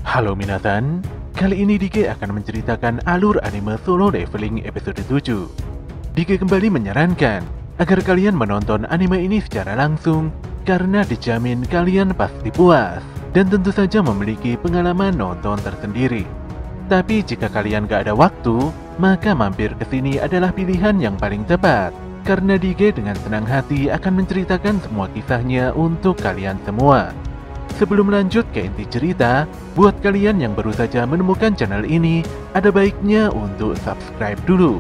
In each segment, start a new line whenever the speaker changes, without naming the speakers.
Halo minasan, kali ini Dike akan menceritakan alur anime Solo Leveling episode 7. Dike kembali menyarankan agar kalian menonton anime ini secara langsung karena dijamin kalian pasti puas dan tentu saja memiliki pengalaman nonton tersendiri. Tapi jika kalian gak ada waktu, maka mampir ke sini adalah pilihan yang paling tepat karena Dike dengan senang hati akan menceritakan semua kisahnya untuk kalian semua. Sebelum lanjut ke inti cerita, buat kalian yang baru saja menemukan channel ini, ada baiknya untuk subscribe dulu.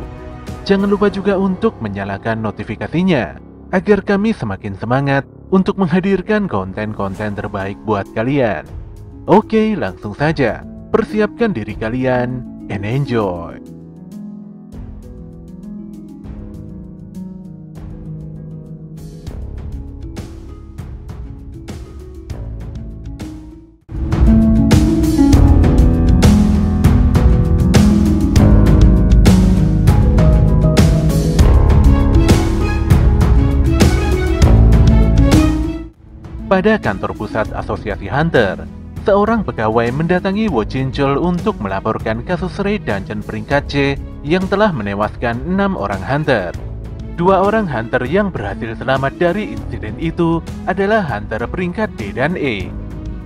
Jangan lupa juga untuk menyalakan notifikasinya, agar kami semakin semangat untuk menghadirkan konten-konten terbaik buat kalian. Oke, langsung saja. Persiapkan diri kalian, and enjoy! Pada kantor pusat Asosiasi Hunter, seorang pegawai mendatangi Wo Jinchul untuk melaporkan kasus raid dungeon peringkat C yang telah menewaskan 6 orang hunter. 2 orang hunter yang berhasil selamat dari insiden itu adalah hunter peringkat D dan E.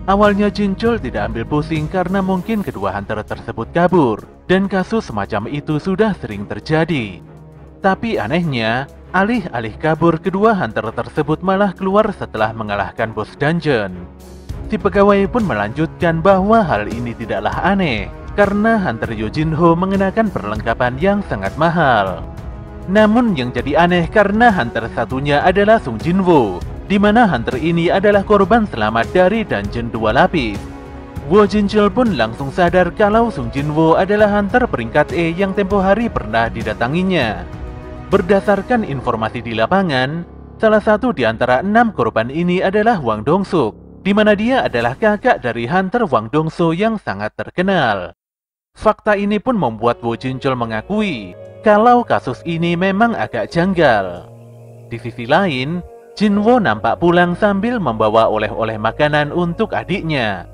Awalnya Jinchul tidak ambil pusing karena mungkin kedua hunter tersebut kabur, dan kasus semacam itu sudah sering terjadi. Tapi anehnya, alih-alih kabur, kedua hunter tersebut malah keluar setelah mengalahkan bos dungeon. Si pegawai pun melanjutkan bahwa hal ini tidaklah aneh, karena hunter Yojinho mengenakan perlengkapan yang sangat mahal. Namun yang jadi aneh karena hunter satunya adalah Sung Jinwo, di mana hunter ini adalah korban selamat dari dungeon 2 lapis. Wo Jinchul pun langsung sadar kalau Sung Jinwo adalah hunter peringkat E yang tempo hari pernah didatanginya. Berdasarkan informasi di lapangan, salah satu di antara 6 korban ini adalah Wang Dongsuk, di mana dia adalah kakak dari hunter Wang Dongso yang sangat terkenal. Fakta ini pun membuat Wo Jinchul mengakui kalau kasus ini memang agak janggal. Di sisi lain, Jinwo nampak pulang sambil membawa oleh-oleh makanan untuk adiknya.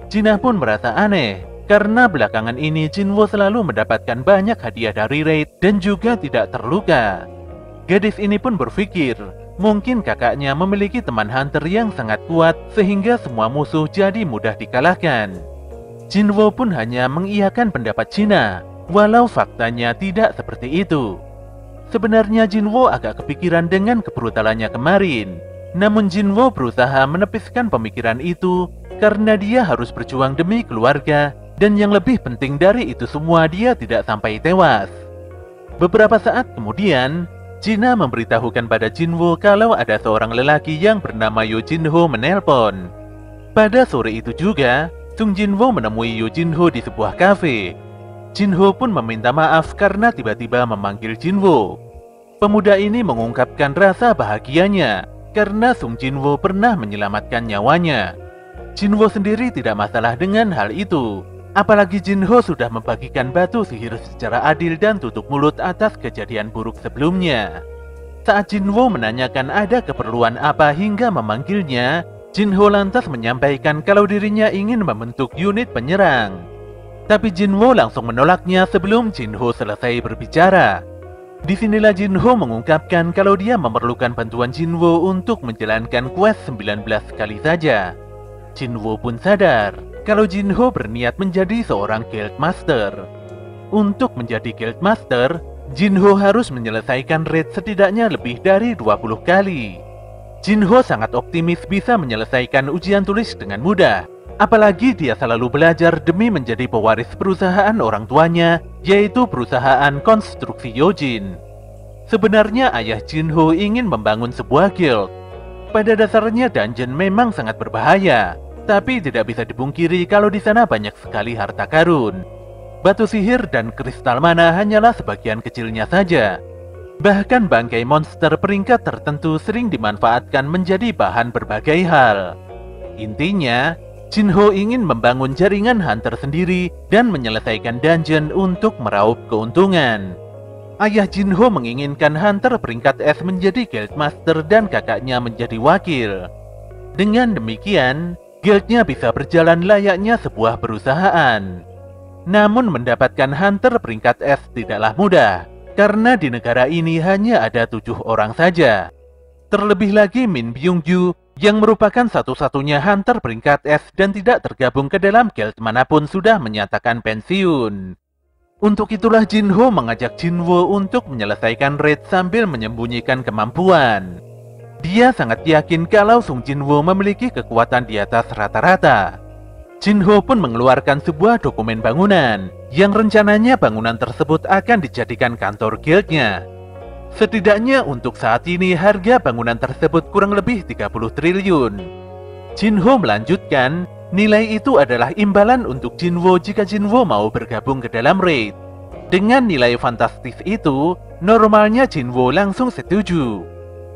Jinah pun merasa aneh, karena belakangan ini Jinwo selalu mendapatkan banyak hadiah dari raid dan juga tidak terluka. Gadis ini pun berpikir, mungkin kakaknya memiliki teman hunter yang sangat kuat sehingga semua musuh jadi mudah dikalahkan. Jinwo pun hanya mengiyakan pendapat Jinah, walau faktanya tidak seperti itu. Sebenarnya Jinwo agak kepikiran dengan kebrutalannya kemarin, namun Jinwo berusaha menepiskan pemikiran itu karena dia harus berjuang demi keluarga. Dan yang lebih penting dari itu semua, dia tidak sampai tewas. Beberapa saat kemudian, Jinah memberitahukan pada Jinwo kalau ada seorang lelaki yang bernama Yojinho menelpon. Pada sore itu juga, Sung Jinwo menemui Yojinho di sebuah kafe. Jinho pun meminta maaf karena tiba-tiba memanggil Jinwo. Pemuda ini mengungkapkan rasa bahagianya karena Sung Jinwo pernah menyelamatkan nyawanya. Jinwo sendiri tidak masalah dengan hal itu. Apalagi Jinho sudah membagikan batu sihir secara adil dan tutup mulut atas kejadian buruk sebelumnya. Saat Jinho menanyakan ada keperluan apa hingga memanggilnya, Jinho lantas menyampaikan kalau dirinya ingin membentuk unit penyerang. Tapi Jinho langsung menolaknya sebelum Jinho selesai berbicara. Disinilah Jinho mengungkapkan kalau dia memerlukan bantuan Jinho untuk menjalankan quest 19 kali saja. Jinho pun sadar kalau Jinho berniat menjadi seorang guild master. Untuk menjadi guild master, Jinho harus menyelesaikan raid setidaknya lebih dari 20 kali. Jinho sangat optimis bisa menyelesaikan ujian tulis dengan mudah, apalagi dia selalu belajar demi menjadi pewaris perusahaan orang tuanya, yaitu perusahaan konstruksi Yojin. Sebenarnya ayah Jinho ingin membangun sebuah guild. Pada dasarnya dungeon memang sangat berbahaya, tapi tidak bisa dipungkiri kalau di sana banyak sekali harta karun. Batu sihir dan kristal mana hanyalah sebagian kecilnya saja. Bahkan bangkai monster peringkat tertentu sering dimanfaatkan menjadi bahan berbagai hal. Intinya, Jinho ingin membangun jaringan hunter sendiri dan menyelesaikan dungeon untuk meraup keuntungan. Ayah Jinho menginginkan hunter peringkat S menjadi guild master dan kakaknya menjadi wakil. Dengan demikian, guildnya bisa berjalan layaknya sebuah perusahaan. Namun mendapatkan hunter peringkat S tidaklah mudah, karena di negara ini hanya ada 7 orang saja. Terlebih lagi Min Byung-ju yang merupakan satu-satunya hunter peringkat S dan tidak tergabung ke dalam guild manapun sudah menyatakan pensiun. Untuk itulah Jinho mengajak Jinwoo untuk menyelesaikan raid sambil menyembunyikan kemampuan. Dia sangat yakin kalau Sung Jinwoo memiliki kekuatan di atas rata-rata. Jinho pun mengeluarkan sebuah dokumen bangunan yang rencananya bangunan tersebut akan dijadikan kantor guildnya. Setidaknya untuk saat ini harga bangunan tersebut kurang lebih 30 triliun. Jinho melanjutkan, nilai itu adalah imbalan untuk Jinwoo jika Jinwoo mau bergabung ke dalam raid. Dengan nilai fantastis itu, normalnya Jinwoo langsung setuju.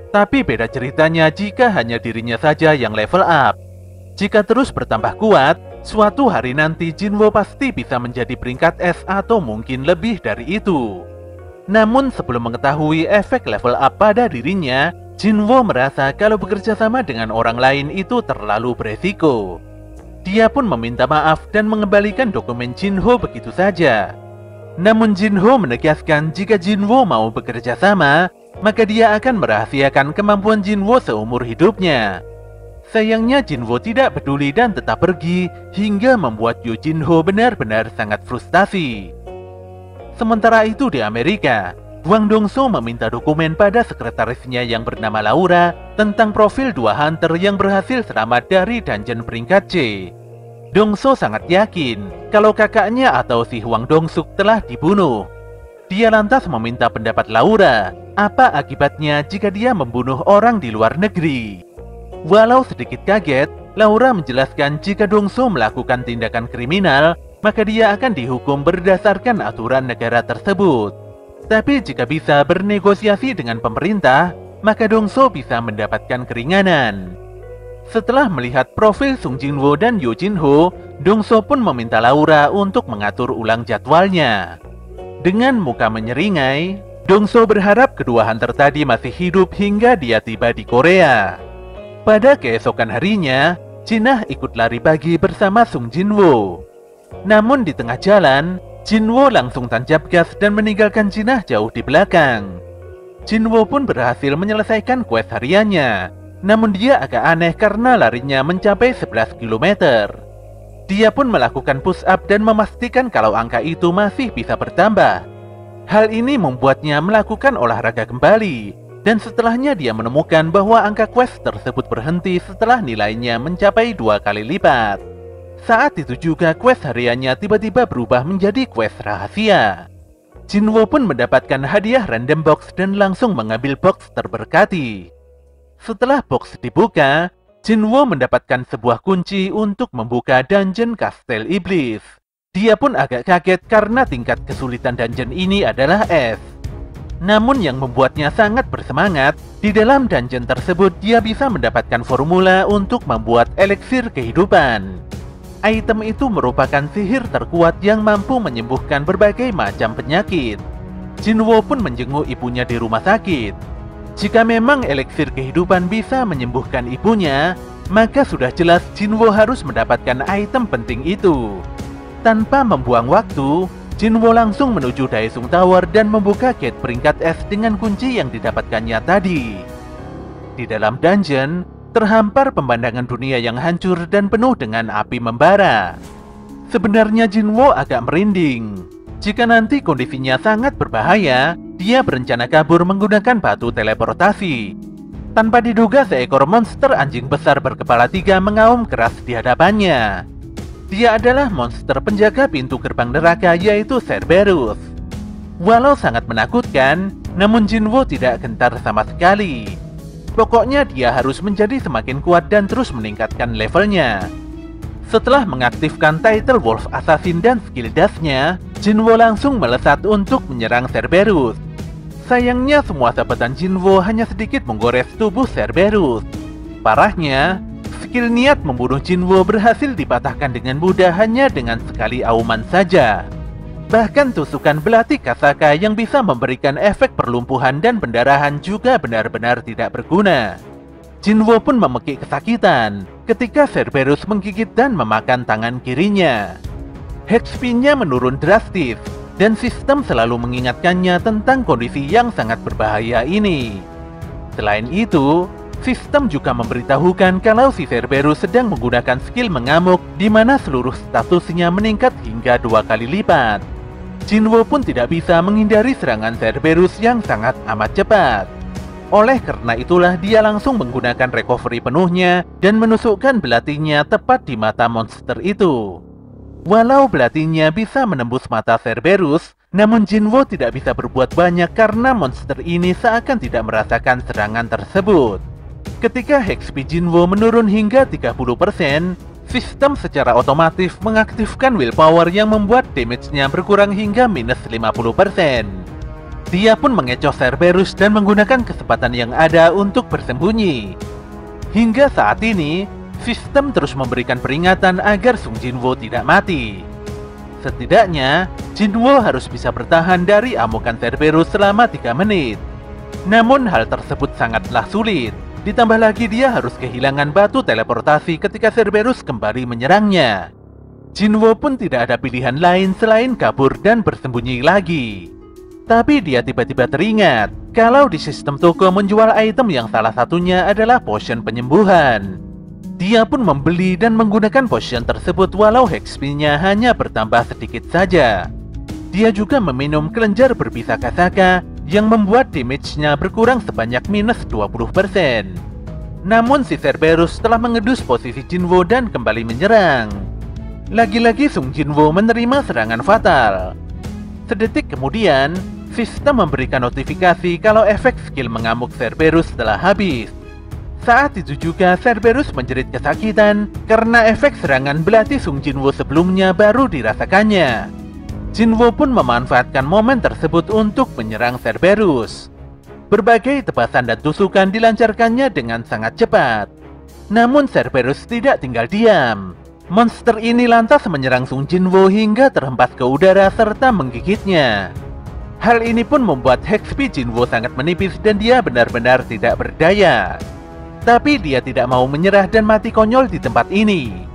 Tapi beda ceritanya jika hanya dirinya saja yang level up. Jika terus bertambah kuat, suatu hari nanti Jinwoo pasti bisa menjadi peringkat S atau mungkin lebih dari itu. Namun sebelum mengetahui efek level up pada dirinya, Jinwoo merasa kalau bekerja sama dengan orang lain itu terlalu beresiko. Dia pun meminta maaf dan mengembalikan dokumen Jinho begitu saja. Namun Jinho menegaskan jika Jinwoo mau bekerja sama, maka dia akan merahasiakan kemampuan Jinwoo seumur hidupnya. Sayangnya Jinwoo tidak peduli dan tetap pergi hingga membuat Yoo Jinho benar-benar sangat frustasi. Sementara itu di Amerika, Hwang Dong-so meminta dokumen pada sekretarisnya yang bernama Laura tentang profil 2 hunter yang berhasil selamat dari dungeon peringkat C. Dong-so sangat yakin kalau kakaknya atau si Hwang Dong-suk telah dibunuh. Dia lantas meminta pendapat Laura, apa akibatnya jika dia membunuh orang di luar negeri. Walau sedikit kaget, Laura menjelaskan jika Dong-so melakukan tindakan kriminal, maka dia akan dihukum berdasarkan aturan negara tersebut. Tapi jika bisa bernegosiasi dengan pemerintah, maka Dong-so bisa mendapatkan keringanan. Setelah melihat profil Sung Jinwoo dan Yoo Jinho, Dong-so pun meminta Laura untuk mengatur ulang jadwalnya. Dengan muka menyeringai, Dong-so berharap kedua hunter tadi masih hidup hingga dia tiba di Korea. Pada keesokan harinya, Jinah ikut lari pagi bersama Sung Jinwoo. Namun di tengah jalan, Jinwoo langsung tancap gas dan meninggalkan Jinah jauh di belakang. Jinwoo pun berhasil menyelesaikan quest hariannya, namun dia agak aneh karena larinya mencapai 11 km. Dia pun melakukan push up dan memastikan kalau angka itu masih bisa bertambah. Hal ini membuatnya melakukan olahraga kembali. Dan setelahnya dia menemukan bahwa angka quest tersebut berhenti setelah nilainya mencapai 2 kali lipat. Saat itu juga quest hariannya tiba-tiba berubah menjadi quest rahasia. Jinwoo pun mendapatkan hadiah random box dan langsung mengambil box terberkati. Setelah box dibuka, Jinwoo mendapatkan sebuah kunci untuk membuka dungeon Kastel Iblis. Dia pun agak kaget karena tingkat kesulitan dungeon ini adalah S. Namun yang membuatnya sangat bersemangat, di dalam dungeon tersebut dia bisa mendapatkan formula untuk membuat eliksir kehidupan. Item itu merupakan sihir terkuat yang mampu menyembuhkan berbagai macam penyakit. Jinwoo pun menjenguk ibunya di rumah sakit. Jika memang eliksir kehidupan bisa menyembuhkan ibunya, maka sudah jelas Jinwoo harus mendapatkan item penting itu. Tanpa membuang waktu, Jinwoo langsung menuju Daesung Tower dan membuka gate peringkat S dengan kunci yang didapatkannya tadi. Di dalam dungeon, terhampar pemandangan dunia yang hancur dan penuh dengan api membara. Sebenarnya Jinwoo agak merinding. Jika nanti kondisinya sangat berbahaya, dia berencana kabur menggunakan batu teleportasi. Tanpa diduga seekor monster anjing besar berkepala 3 mengaum keras di hadapannya. Dia adalah monster penjaga pintu gerbang neraka yaitu Cerberus. Walau sangat menakutkan, namun Jinwoo tidak gentar sama sekali. Pokoknya dia harus menjadi semakin kuat dan terus meningkatkan levelnya. Setelah mengaktifkan title Wolf Assassin dan skill dash-nya, Jinwoo langsung melesat untuk menyerang Cerberus. Sayangnya semua sabetan Jinwoo hanya sedikit menggores tubuh Cerberus. Parahnya, skill niat membunuh Jinwoo berhasil dipatahkan dengan mudah hanya dengan sekali auman saja. Bahkan tusukan belati Kasaka yang bisa memberikan efek perlumpuhan dan pendarahan juga benar-benar tidak berguna. Jinwo pun memekik kesakitan ketika Cerberus menggigit dan memakan tangan kirinya. HP-nya menurun drastis, dan sistem selalu mengingatkannya tentang kondisi yang sangat berbahaya ini. Selain itu, sistem juga memberitahukan kalau si Cerberus sedang menggunakan skill mengamuk di mana seluruh statusnya meningkat hingga 2 kali lipat. Jinwo pun tidak bisa menghindari serangan Cerberus yang sangat amat cepat. Oleh karena itulah dia langsung menggunakan recovery penuhnya dan menusukkan belatinya tepat di mata monster itu. Walau belatinya bisa menembus mata Cerberus, namun Jinwo tidak bisa berbuat banyak karena monster ini seakan tidak merasakan serangan tersebut. Ketika HP Jinwo menurun hingga 30%, sistem secara otomatis mengaktifkan willpower yang membuat damage-nya berkurang hingga minus 50%. Dia pun mengecoh Cerberus dan menggunakan kesempatan yang ada untuk bersembunyi. Hingga saat ini, sistem terus memberikan peringatan agar Sung Jinwo tidak mati. Setidaknya, Jinwo harus bisa bertahan dari amukan Cerberus selama 3 menit. Namun hal tersebut sangatlah sulit. Ditambah lagi dia harus kehilangan batu teleportasi ketika Cerberus kembali menyerangnya. Jinwo pun tidak ada pilihan lain selain kabur dan bersembunyi lagi. Tapi dia tiba-tiba teringat kalau di sistem toko menjual item yang salah satunya adalah potion penyembuhan. Dia pun membeli dan menggunakan potion tersebut walau HP-nya hanya bertambah sedikit saja. Dia juga meminum kelenjar berbisa Kasaka yang membuat damage-nya berkurang sebanyak minus 20%. Namun si Cerberus telah mengedus posisi Jinwo dan kembali menyerang. Lagi-lagi Sung Jinwo menerima serangan fatal. Sedetik kemudian, sistem memberikan notifikasi kalau efek skill mengamuk Cerberus telah habis. Saat itu juga Cerberus menjerit kesakitan karena efek serangan belati Sung Jinwo sebelumnya baru dirasakannya. Jinwo pun memanfaatkan momen tersebut untuk menyerang Cerberus. Berbagai tebasan dan tusukan dilancarkannya dengan sangat cepat. Namun Cerberus tidak tinggal diam. Monster ini lantas menyerang Sung Jinwo hingga terhempas ke udara serta menggigitnya. Hal ini pun membuat HP Jinwo sangat menipis dan dia benar-benar tidak berdaya. Tapi dia tidak mau menyerah dan mati konyol di tempat ini.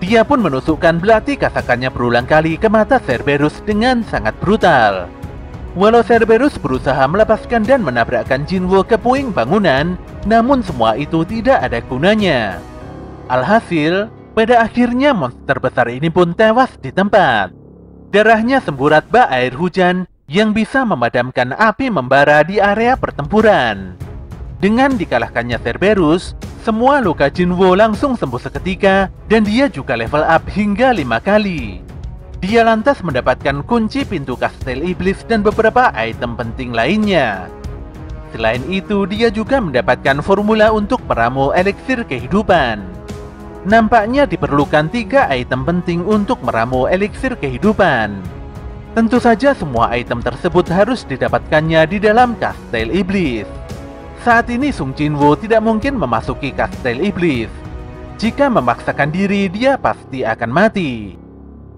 Dia pun menusukkan belati kasakannya berulang kali ke mata Cerberus dengan sangat brutal. Walau Cerberus berusaha melepaskan dan menabrakkan Jinwo ke puing bangunan, namun semua itu tidak ada gunanya. Alhasil, pada akhirnya monster besar ini pun tewas di tempat. Darahnya semburat bak air hujan yang bisa memadamkan api membara di area pertempuran. Dengan dikalahkannya Cerberus, semua luka Jinwo langsung sembuh seketika dan dia juga level up hingga 5 kali. Dia lantas mendapatkan kunci pintu kastel iblis dan beberapa item penting lainnya. Selain itu, dia juga mendapatkan formula untuk meramu eliksir kehidupan. Nampaknya diperlukan 3 item penting untuk meramu eliksir kehidupan. Tentu saja semua item tersebut harus didapatkannya di dalam kastel iblis. Saat ini Sung Jinwo tidak mungkin memasuki kastel iblis. Jika memaksakan diri, dia pasti akan mati.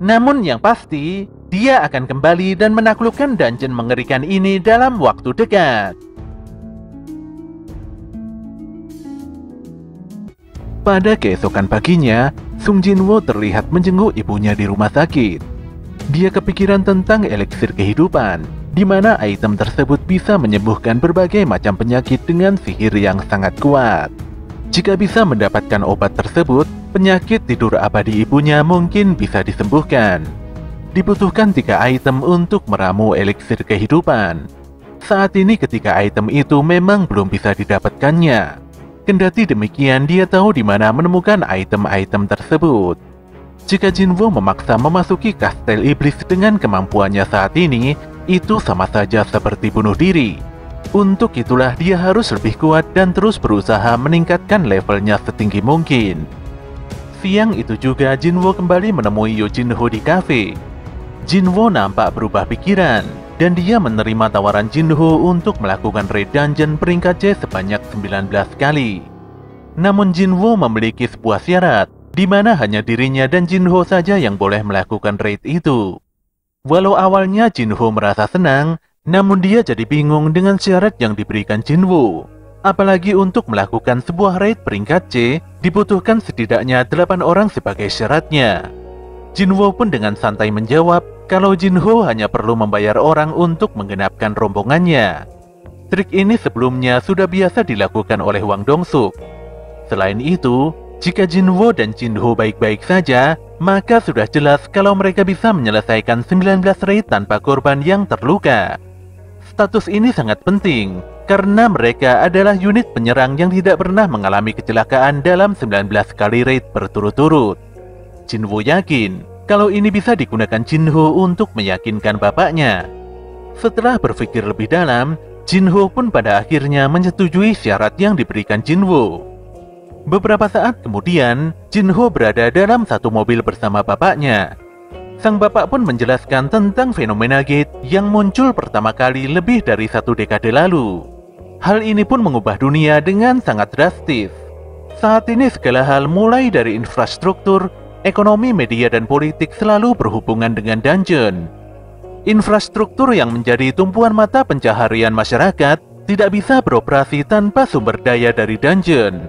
Namun yang pasti, dia akan kembali dan menaklukkan dungeon mengerikan ini dalam waktu dekat. Pada keesokan paginya, Sung Jinwo terlihat menjenguk ibunya di rumah sakit. Dia kepikiran tentang eliksir kehidupan, di mana item tersebut bisa menyembuhkan berbagai macam penyakit dengan sihir yang sangat kuat. Jika bisa mendapatkan obat tersebut, penyakit tidur abadi ibunya mungkin bisa disembuhkan. Dibutuhkan 3 item untuk meramu eliksir kehidupan. Saat ini ketika item itu memang belum bisa didapatkannya. Kendati demikian, dia tahu di mana menemukan item-item tersebut. Jika Jinwo memaksa memasuki kastel iblis dengan kemampuannya saat ini, itu sama saja seperti bunuh diri. Untuk itulah dia harus lebih kuat dan terus berusaha meningkatkan levelnya setinggi mungkin. Siang itu juga Jinwo kembali menemui Yojinho di kafe. Jinwo nampak berubah pikiran, dan dia menerima tawaran Jinho untuk melakukan raid dungeon peringkat C sebanyak 19 kali. Namun Jinwo memiliki sebuah syarat, di mana hanya dirinya dan Jinho saja yang boleh melakukan raid itu. Walau awalnya Jinho merasa senang, namun dia jadi bingung dengan syarat yang diberikan Jinwo. Apalagi untuk melakukan sebuah raid peringkat C, dibutuhkan setidaknya 8 orang sebagai syaratnya. Jinwo pun dengan santai menjawab kalau Jinho hanya perlu membayar orang untuk menggenapkan rombongannya. Trik ini sebelumnya sudah biasa dilakukan oleh Wang Dongsuk. Selain itu, jika Jinwo dan Jinho baik-baik saja, maka sudah jelas kalau mereka bisa menyelesaikan 19 raid tanpa korban yang terluka. Status ini sangat penting, karena mereka adalah unit penyerang yang tidak pernah mengalami kecelakaan dalam 19 kali raid berturut-turut. Jinwo yakin kalau ini bisa digunakan Jinho untuk meyakinkan bapaknya. Setelah berpikir lebih dalam, Jinho pun pada akhirnya menyetujui syarat yang diberikan Jinwo. Beberapa saat kemudian, Jinho berada dalam satu mobil bersama bapaknya. Sang bapak pun menjelaskan tentang fenomena gate yang muncul pertama kali lebih dari 1 dekade lalu. Hal ini pun mengubah dunia dengan sangat drastis. Saat ini segala hal mulai dari infrastruktur, ekonomi, media, dan politik selalu berhubungan dengan dungeon. Infrastruktur yang menjadi tumpuan mata pencaharian masyarakat tidak bisa beroperasi tanpa sumber daya dari dungeon.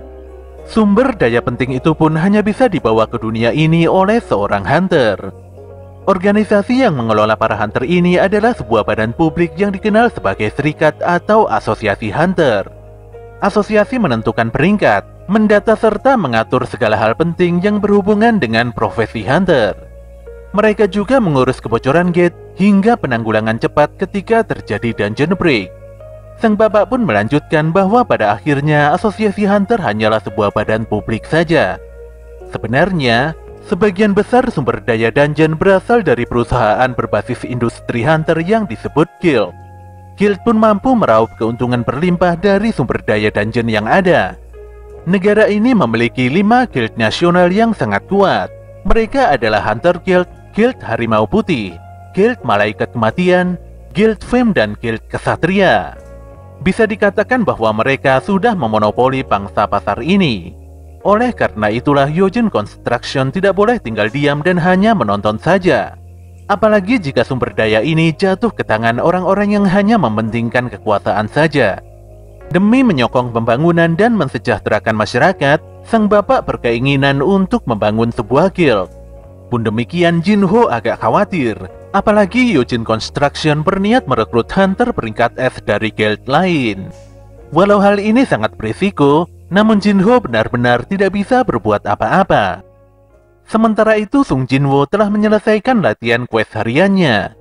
Sumber daya penting itu pun hanya bisa dibawa ke dunia ini oleh seorang hunter. Organisasi yang mengelola para hunter ini adalah sebuah badan publik yang dikenal sebagai serikat atau asosiasi hunter. Asosiasi menentukan peringkat, mendata serta mengatur segala hal penting yang berhubungan dengan profesi hunter. Mereka juga mengurus kebocoran gate hingga penanggulangan cepat ketika terjadi dungeon break. Sang bapak pun melanjutkan bahwa pada akhirnya asosiasi hunter hanyalah sebuah badan publik saja. Sebenarnya, sebagian besar sumber daya dungeon berasal dari perusahaan berbasis industri hunter yang disebut guild. Guild pun mampu meraup keuntungan berlimpah dari sumber daya dungeon yang ada. Negara ini memiliki 5 guild nasional yang sangat kuat. Mereka adalah Hunter Guild, Guild Harimau Putih, Guild Malaikat Kematian, Guild Fame, dan Guild Kesatria. Bisa dikatakan bahwa mereka sudah memonopoli pangsa pasar ini. Oleh karena itulah Yojin Construction tidak boleh tinggal diam dan hanya menonton saja. Apalagi jika sumber daya ini jatuh ke tangan orang-orang yang hanya mementingkan kekuasaan saja. Demi menyokong pembangunan dan mensejahterakan masyarakat, sang bapak berkeinginan untuk membangun sebuah guild. Pun demikian, Jinho agak khawatir, apalagi Yojin Construction berniat merekrut hunter peringkat S dari guild lain. Walau hal ini sangat berisiko, namun Jinho benar-benar tidak bisa berbuat apa-apa. Sementara itu, Sung Jinwo telah menyelesaikan latihan quest hariannya.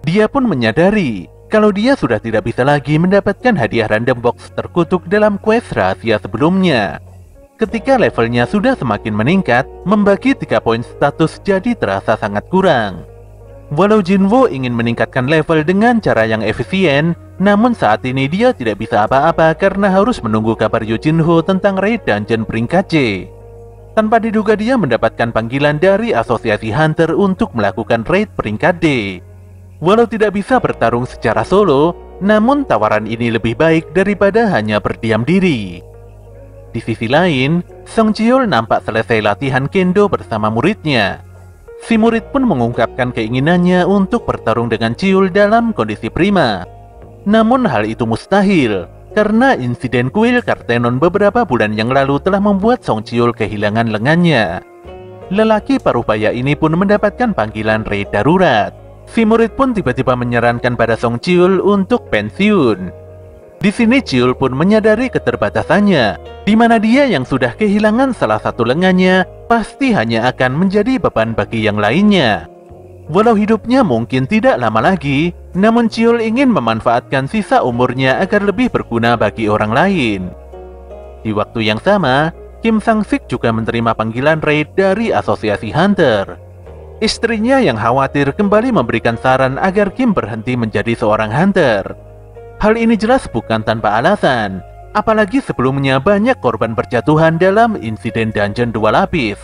Dia pun menyadari kalau dia sudah tidak bisa lagi mendapatkan hadiah random box terkutuk dalam quest rahasia sebelumnya. Ketika levelnya sudah semakin meningkat, membagi 3 poin status jadi terasa sangat kurang. Walau Jinwo ingin meningkatkan level dengan cara yang efisien, namun saat ini dia tidak bisa apa-apa karena harus menunggu kabar Yojinho tentang raid dungeon peringkat C. Tanpa diduga dia mendapatkan panggilan dari asosiasi hunter untuk melakukan raid peringkat D. Walau tidak bisa bertarung secara solo, namun tawaran ini lebih baik daripada hanya berdiam diri. Di sisi lain, Song Chiol nampak selesai latihan kendo bersama muridnya. Si murid pun mengungkapkan keinginannya untuk bertarung dengan Chiol dalam kondisi prima. Namun hal itu mustahil, karena insiden kuil Kartenon beberapa bulan yang lalu telah membuat Song Chiol kehilangan lengannya. Lelaki parubaya ini pun mendapatkan panggilan raid darurat. Si murid pun tiba-tiba menyarankan pada Song Chiol untuk pensiun. Di sini Chiol pun menyadari keterbatasannya, di mana dia yang sudah kehilangan salah satu lengannya pasti hanya akan menjadi beban bagi yang lainnya. Walau hidupnya mungkin tidak lama lagi, namun Chiol ingin memanfaatkan sisa umurnya agar lebih berguna bagi orang lain. Di waktu yang sama, Kim Sang-sik juga menerima panggilan raid dari asosiasi hunter. Istrinya yang khawatir kembali memberikan saran agar Kim berhenti menjadi seorang hunter. Hal ini jelas bukan tanpa alasan, apalagi sebelumnya banyak korban berjatuhan dalam insiden dungeon 2 lapis.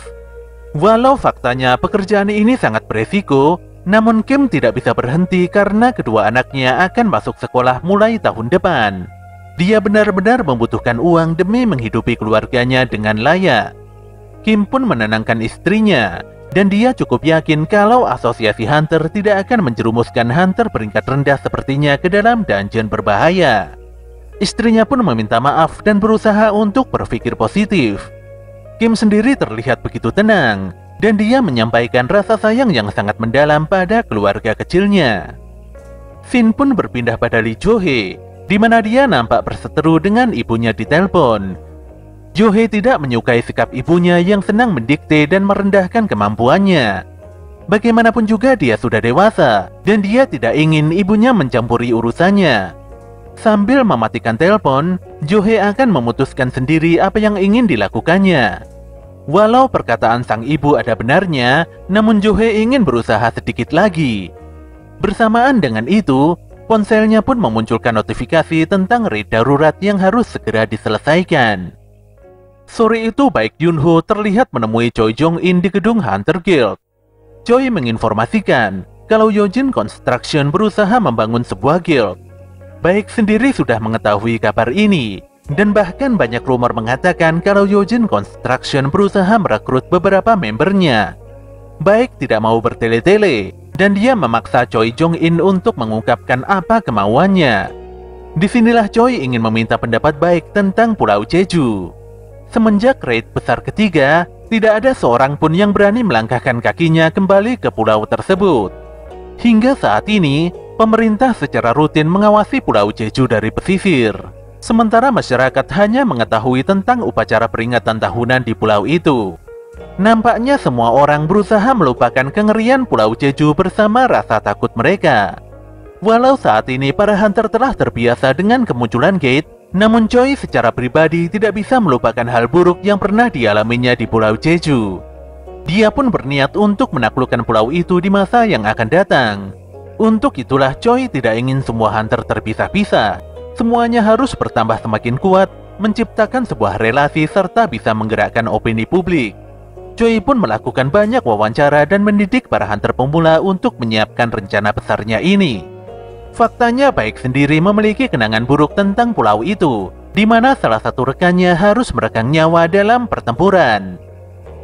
Walau faktanya pekerjaan ini sangat beresiko, namun Kim tidak bisa berhenti karena kedua anaknya akan masuk sekolah mulai tahun depan. Dia benar-benar membutuhkan uang demi menghidupi keluarganya dengan layak. Kim pun menenangkan istrinya, dan dia cukup yakin kalau asosiasi hunter tidak akan menjerumuskan hunter peringkat rendah sepertinya ke dalam dungeon berbahaya. Istrinya pun meminta maaf dan berusaha untuk berpikir positif. Kim sendiri terlihat begitu tenang, dan dia menyampaikan rasa sayang yang sangat mendalam pada keluarga kecilnya. Scene pun berpindah pada Lee Jo-hee, di mana dia nampak berseteru dengan ibunya di telepon. Jo-hee tidak menyukai sikap ibunya yang senang mendikte dan merendahkan kemampuannya. Bagaimanapun juga dia sudah dewasa, dan dia tidak ingin ibunya mencampuri urusannya. Sambil mematikan telepon, Jo-hee akan memutuskan sendiri apa yang ingin dilakukannya. Walau perkataan sang ibu ada benarnya, namun Jo-hee ingin berusaha sedikit lagi. Bersamaan dengan itu, ponselnya pun memunculkan notifikasi tentang raid darurat yang harus segera diselesaikan. Sore itu Baek Yun-ho terlihat menemui Choi Jong-in di gedung Hunter Guild. Choi menginformasikan kalau Yojin Construction berusaha membangun sebuah guild. Baek sendiri sudah mengetahui kabar ini, dan bahkan banyak rumor mengatakan kalau Yojin Construction berusaha merekrut beberapa membernya. Baek tidak mau bertele-tele, dan dia memaksa Choi Jong-in untuk mengungkapkan apa kemauannya. Disinilah Choi ingin meminta pendapat Baek tentang Pulau Jeju. Semenjak raid besar ketiga, tidak ada seorang pun yang berani melangkahkan kakinya kembali ke pulau tersebut. Hingga saat ini, pemerintah secara rutin mengawasi Pulau Jeju dari pesisir. Sementara masyarakat hanya mengetahui tentang upacara peringatan tahunan di pulau itu. Nampaknya semua orang berusaha melupakan kengerian Pulau Jeju bersama rasa takut mereka. Walau saat ini para hunter telah terbiasa dengan kemunculan gate, namun Choi secara pribadi tidak bisa melupakan hal buruk yang pernah dialaminya di Pulau Jeju. Dia pun berniat untuk menaklukkan pulau itu di masa yang akan datang. Untuk itulah Choi tidak ingin semua hunter terpisah-pisah. Semuanya harus bertambah semakin kuat, menciptakan sebuah relasi serta bisa menggerakkan opini publik. Choi pun melakukan banyak wawancara dan mendidik para hunter pemula untuk menyiapkan rencana besarnya ini. Faktanya Baek sendiri memiliki kenangan buruk tentang pulau itu, di mana salah satu rekannya harus meregang nyawa dalam pertempuran.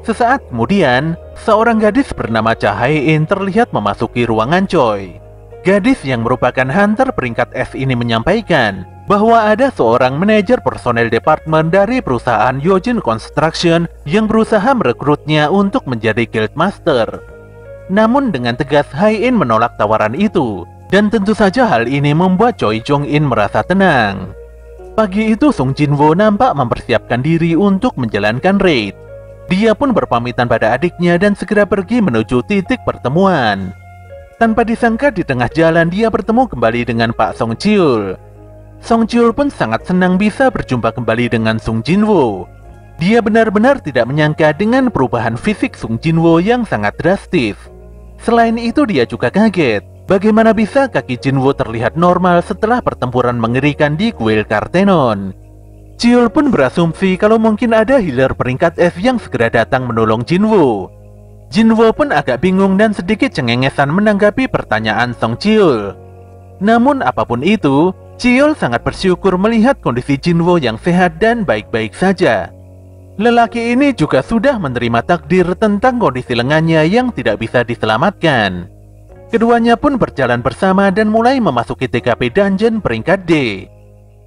Sesaat kemudian, seorang gadis bernama Cha Hae-in terlihat memasuki ruangan Choi. Gadis yang merupakan hunter peringkat S ini menyampaikan bahwa ada seorang manajer personel departemen dari perusahaan Yojin Construction yang berusaha merekrutnya untuk menjadi guildmaster. Namun dengan tegas Hae-in menolak tawaran itu, dan tentu saja hal ini membuat Choi Jong-in merasa tenang. Pagi itu Sung Jin-woo nampak mempersiapkan diri untuk menjalankan raid. Dia pun berpamitan pada adiknya dan segera pergi menuju titik pertemuan. Tanpa disangka di tengah jalan dia bertemu kembali dengan Pak Song Cheol. Song Cheol pun sangat senang bisa berjumpa kembali dengan Sung Jin-woo. Dia benar-benar tidak menyangka dengan perubahan fisik Sung Jin-woo yang sangat drastis. Selain itu dia juga kaget, bagaimana bisa kaki Jin-woo terlihat normal setelah pertempuran mengerikan di kuil Kartenon. Cheol pun berasumsi kalau mungkin ada healer peringkat S yang segera datang menolong Jin-woo. Jin-woo pun agak bingung dan sedikit cengengesan menanggapi pertanyaan Song Cheol. Namun apapun itu, Cheol sangat bersyukur melihat kondisi Jin-woo yang sehat dan baik-baik saja. Lelaki ini juga sudah menerima takdir tentang kondisi lengannya yang tidak bisa diselamatkan. Keduanya pun berjalan bersama dan mulai memasuki TKP dungeon peringkat D.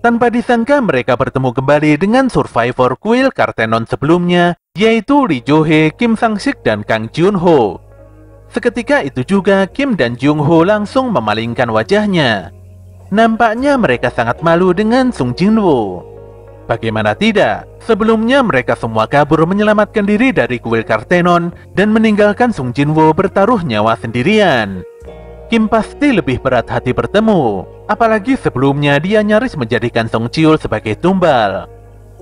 Tanpa disangka mereka bertemu kembali dengan survivor kuil Kartenon sebelumnya, yaitu Lee Jo-hee, Kim Sang-sik, dan Kang Jun-ho. Seketika itu juga Kim dan Jung-ho langsung memalingkan wajahnya. Nampaknya mereka sangat malu dengan Sung Jin-woo. Bagaimana tidak, sebelumnya mereka semua kabur menyelamatkan diri dari kuil Kartenon dan meninggalkan Sung Jin-woo bertaruh nyawa sendirian. Kim pasti lebih berat hati bertemu, apalagi sebelumnya dia nyaris menjadikan Song Cheol sebagai tumbal.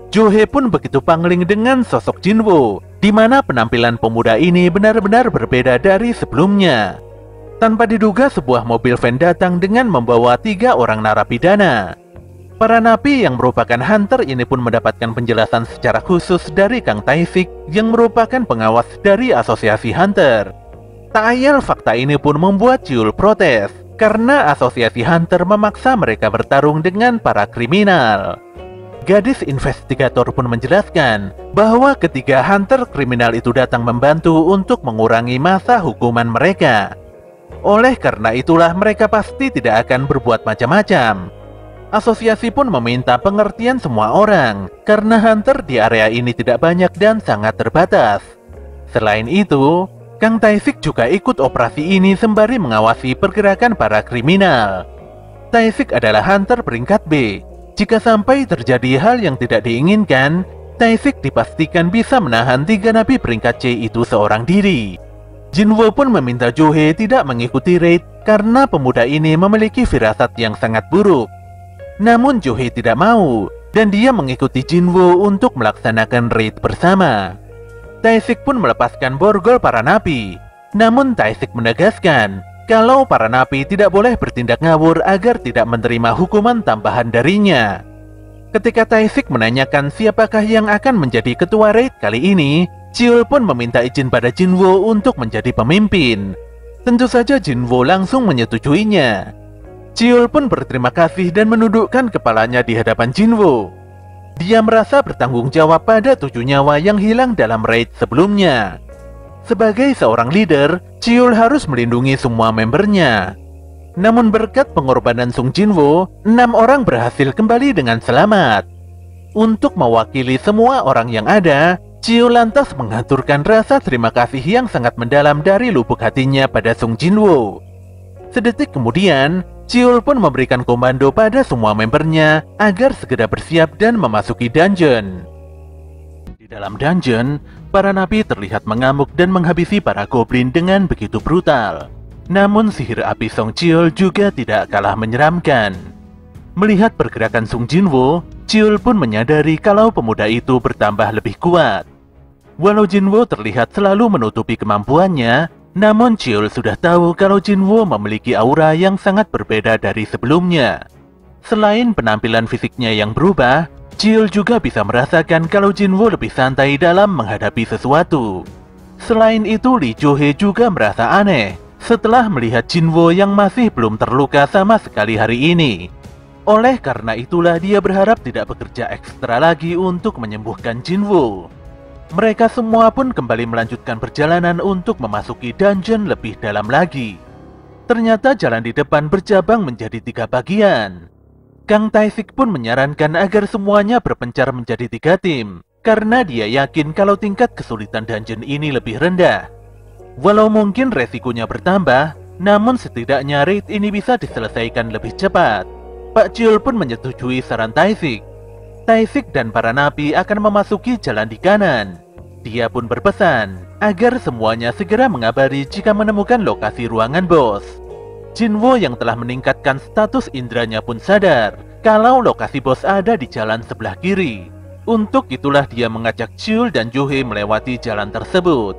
Jo-hee pun begitu pangling dengan sosok Jin-woo, di mana penampilan pemuda ini benar-benar berbeda dari sebelumnya. Tanpa diduga sebuah mobil van datang dengan membawa 3 orang narapidana. Para napi yang merupakan hunter ini pun mendapatkan penjelasan secara khusus dari Kang Tae-sik yang merupakan pengawas dari asosiasi hunter. Tak ayal fakta ini pun membuat Cheol protes, karena asosiasi hunter memaksa mereka bertarung dengan para kriminal. Gadis investigator pun menjelaskan bahwa ketiga hunter kriminal itu datang membantu untuk mengurangi masa hukuman mereka. Oleh karena itulah mereka pasti tidak akan berbuat macam-macam. Asosiasi pun meminta pengertian semua orang, karena hunter di area ini tidak banyak dan sangat terbatas. Selain itu, Kang Tae-sik juga ikut operasi ini sembari mengawasi pergerakan para kriminal. Tae-sik adalah hunter peringkat B. Jika sampai terjadi hal yang tidak diinginkan, Tae-sik dipastikan bisa menahan 3 napi peringkat C itu seorang diri. Jinwoo pun meminta Jo-hee tidak mengikuti raid karena pemuda ini memiliki firasat yang sangat buruk. Namun Jo-hee tidak mau, dan dia mengikuti Jinwoo untuk melaksanakan raid bersama. Tae-sik pun melepaskan borgol para napi. Namun Tae-sik menegaskan kalau para napi tidak boleh bertindak ngawur agar tidak menerima hukuman tambahan darinya. Ketika Tae-sik menanyakan siapakah yang akan menjadi ketua raid kali ini, Cheol pun meminta izin pada Jinwoo untuk menjadi pemimpin. Tentu saja Jinwoo langsung menyetujuinya. Cheol pun berterima kasih dan menundukkan kepalanya di hadapan Jinwoo. Dia merasa bertanggung jawab pada 7 nyawa yang hilang dalam raid sebelumnya. Sebagai seorang leader, Cheol harus melindungi semua membernya. Namun berkat pengorbanan Sung Jinwoo, 6 orang berhasil kembali dengan selamat. Untuk mewakili semua orang yang ada, Cheol lantas mengaturkan rasa terima kasih yang sangat mendalam dari lubuk hatinya pada Sung Jinwoo. Sedetik kemudian, Cheol pun memberikan komando pada semua membernya agar segera bersiap dan memasuki dungeon. Di dalam dungeon, para napi terlihat mengamuk dan menghabisi para goblin dengan begitu brutal. Namun sihir api Song Cheol juga tidak kalah menyeramkan. Melihat pergerakan Sung Jinwoo, Cheol pun menyadari kalau pemuda itu bertambah lebih kuat. Walau Jinwoo terlihat selalu menutupi kemampuannya, namun Cheol sudah tahu kalau Jinwoo memiliki aura yang sangat berbeda dari sebelumnya. Selain penampilan fisiknya yang berubah, Cheol juga bisa merasakan kalau Jinwoo lebih santai dalam menghadapi sesuatu. Selain itu, Lee Jo-hee juga merasa aneh setelah melihat Jinwoo yang masih belum terluka sama sekali hari ini. Oleh karena itulah dia berharap tidak bekerja ekstra lagi untuk menyembuhkan Jinwoo. Mereka semua pun kembali melanjutkan perjalanan untuk memasuki dungeon lebih dalam lagi. Ternyata jalan di depan bercabang menjadi 3 bagian. Kang Tae-sik pun menyarankan agar semuanya berpencar menjadi 3 tim, karena dia yakin kalau tingkat kesulitan dungeon ini lebih rendah. Walau mungkin resikonya bertambah, namun setidaknya raid ini bisa diselesaikan lebih cepat. Pak Cheol pun menyetujui saran Tae-sik. Tae-sik dan para napi akan memasuki jalan di kanan. Dia pun berpesan agar semuanya segera mengabari jika menemukan lokasi ruangan bos. Jinwoo yang telah meningkatkan status indranya pun sadar kalau lokasi bos ada di jalan sebelah kiri. Untuk itulah dia mengajak Cheol dan Jo-hee melewati jalan tersebut.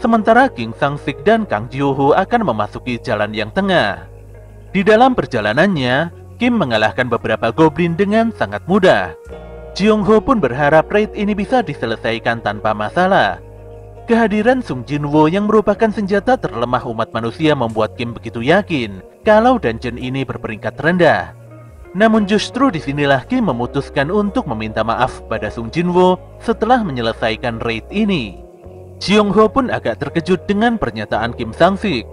Sementara King Sang-sik dan Kang Jo-ho akan memasuki jalan yang tengah. Di dalam perjalanannya, Kim mengalahkan beberapa goblin dengan sangat mudah. Jeong-ho pun berharap raid ini bisa diselesaikan tanpa masalah. Kehadiran Sung Jinwoo yang merupakan senjata terlemah umat manusia membuat Kim begitu yakin kalau dungeon ini berperingkat rendah. Namun justru disinilah Kim memutuskan untuk meminta maaf pada Sung Jinwoo setelah menyelesaikan raid ini. Jeong-ho pun agak terkejut dengan pernyataan Kim Sang-sik.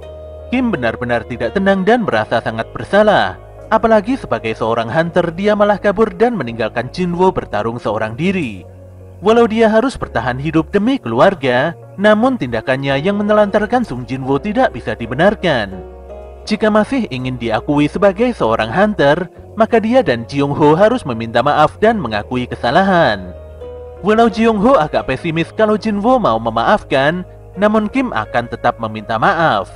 Kim benar-benar tidak tenang dan merasa sangat bersalah. Apalagi sebagai seorang hunter, dia malah kabur dan meninggalkan Jinwoo bertarung seorang diri. Walau dia harus bertahan hidup demi keluarga, namun tindakannya yang menelantarkan Sung Jinwoo tidak bisa dibenarkan. Jika masih ingin diakui sebagai seorang hunter, maka dia dan Jeong-ho harus meminta maaf dan mengakui kesalahan. Walau Jeong-ho agak pesimis kalau Jinwoo mau memaafkan, namun Kim akan tetap meminta maaf.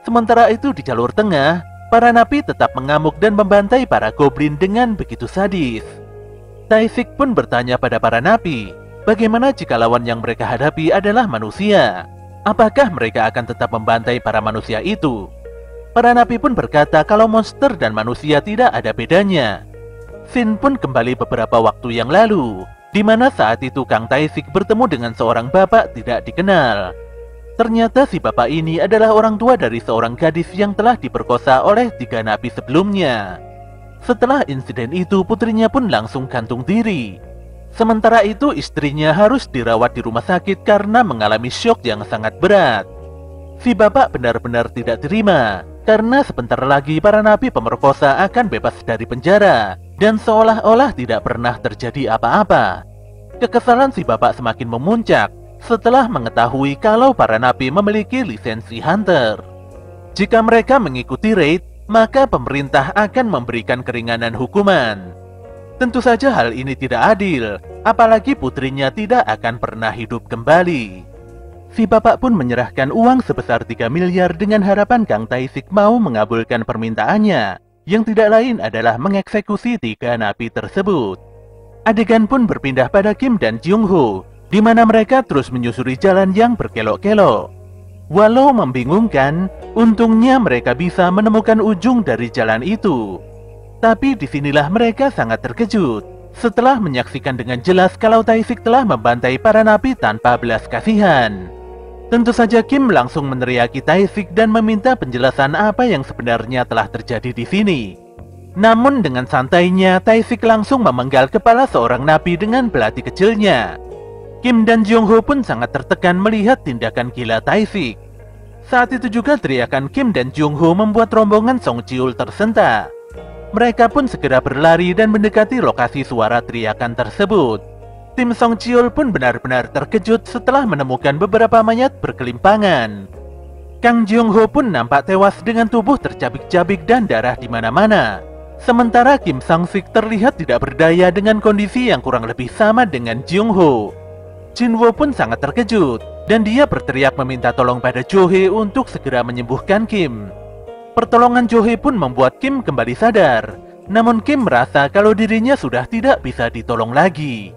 Sementara itu di jalur tengah, para napi tetap mengamuk dan membantai para goblin dengan begitu sadis. Tae-sik pun bertanya pada para napi, bagaimana jika lawan yang mereka hadapi adalah manusia? Apakah mereka akan tetap membantai para manusia itu? Para napi pun berkata kalau monster dan manusia tidak ada bedanya. Scene pun kembali beberapa waktu yang lalu, di mana saat itu Kang Tae-sik bertemu dengan seorang bapak tidak dikenal. Ternyata si bapak ini adalah orang tua dari seorang gadis yang telah diperkosa oleh 3 napi sebelumnya. Setelah insiden itu, putrinya pun langsung gantung diri. Sementara itu, istrinya harus dirawat di rumah sakit karena mengalami syok yang sangat berat. Si bapak benar-benar tidak terima, karena sebentar lagi para napi pemerkosa akan bebas dari penjara, dan seolah-olah tidak pernah terjadi apa-apa. Kekesalan si bapak semakin memuncak setelah mengetahui kalau para napi memiliki lisensi hunter. Jika mereka mengikuti raid, maka pemerintah akan memberikan keringanan hukuman. Tentu saja hal ini tidak adil, apalagi putrinya tidak akan pernah hidup kembali. Si bapak pun menyerahkan uang sebesar 3 miliar dengan harapan Kang Tae-sik mau mengabulkan permintaannya, yang tidak lain adalah mengeksekusi 3 napi tersebut. Adegan pun berpindah pada Kim dan Jung-ho, di mana mereka terus menyusuri jalan yang berkelok-kelok. Walau membingungkan, untungnya mereka bisa menemukan ujung dari jalan itu. Tapi disinilah mereka sangat terkejut setelah menyaksikan dengan jelas kalau Tae-sik telah membantai para napi tanpa belas kasihan. Tentu saja Kim langsung meneriaki Tae-sik dan meminta penjelasan apa yang sebenarnya telah terjadi di sini. Namun dengan santainya, Tae-sik langsung memenggal kepala seorang napi dengan belati kecilnya. Kim dan Jung-ho pun sangat tertekan melihat tindakan gila Tae-sik. Saat itu juga teriakan Kim dan Jung-ho membuat rombongan Song Jiul tersentak. Mereka pun segera berlari dan mendekati lokasi suara teriakan tersebut. Tim Song Jiul pun benar-benar terkejut setelah menemukan beberapa mayat berkelimpangan. Kang Jung-ho pun nampak tewas dengan tubuh tercabik-cabik dan darah di mana-mana. Sementara Kim Sang-sik terlihat tidak berdaya dengan kondisi yang kurang lebih sama dengan Jung-ho. Jin-wo pun sangat terkejut dan dia berteriak meminta tolong pada Jo-hee untuk segera menyembuhkan Kim. Pertolongan Jo-hee pun membuat Kim kembali sadar, namun Kim merasa kalau dirinya sudah tidak bisa ditolong lagi.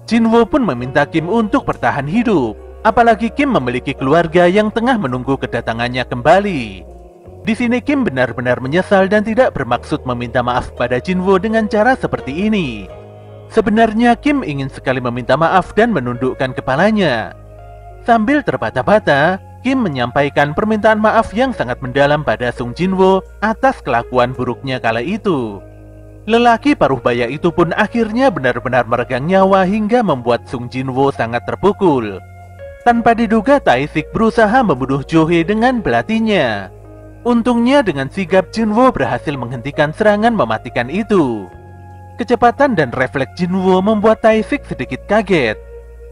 Jin-wo pun meminta Kim untuk bertahan hidup, apalagi Kim memiliki keluarga yang tengah menunggu kedatangannya kembali. Di sini Kim benar-benar menyesal dan tidak bermaksud meminta maaf pada Jin-wo dengan cara seperti ini. Sebenarnya Kim ingin sekali meminta maaf dan menundukkan kepalanya. Sambil terbata-bata, Kim menyampaikan permintaan maaf yang sangat mendalam pada Sung Jin-wo atas kelakuan buruknya kala itu. Lelaki paruh baya itu pun akhirnya benar-benar meregang nyawa hingga membuat Sung Jin-wo sangat terpukul. Tanpa diduga, Tae-sik berusaha membunuh Jo-hee dengan belatinya. Untungnya dengan sigap Jin-wo berhasil menghentikan serangan mematikan itu. Kecepatan dan refleks Jin-wo membuat Tae-sik sedikit kaget.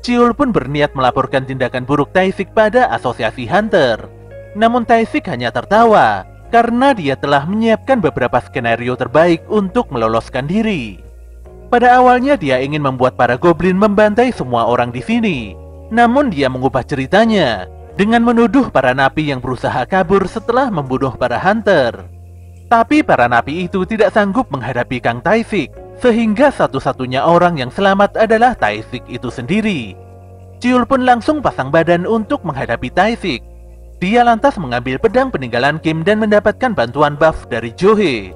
Jiul pun berniat melaporkan tindakan buruk Tae-sik pada asosiasi hunter. Namun Tae-sik hanya tertawa karena dia telah menyiapkan beberapa skenario terbaik untuk meloloskan diri. Pada awalnya dia ingin membuat para goblin membantai semua orang di sini. Namun dia mengubah ceritanya dengan menuduh para napi yang berusaha kabur setelah membunuh para hunter. Tapi para napi itu tidak sanggup menghadapi Kang Tae-sik, sehingga satu-satunya orang yang selamat adalah Tae-sik itu sendiri. Jiul pun langsung pasang badan untuk menghadapi Tae-sik. Dia lantas mengambil pedang peninggalan Kim dan mendapatkan bantuan buff dari Jo-hee.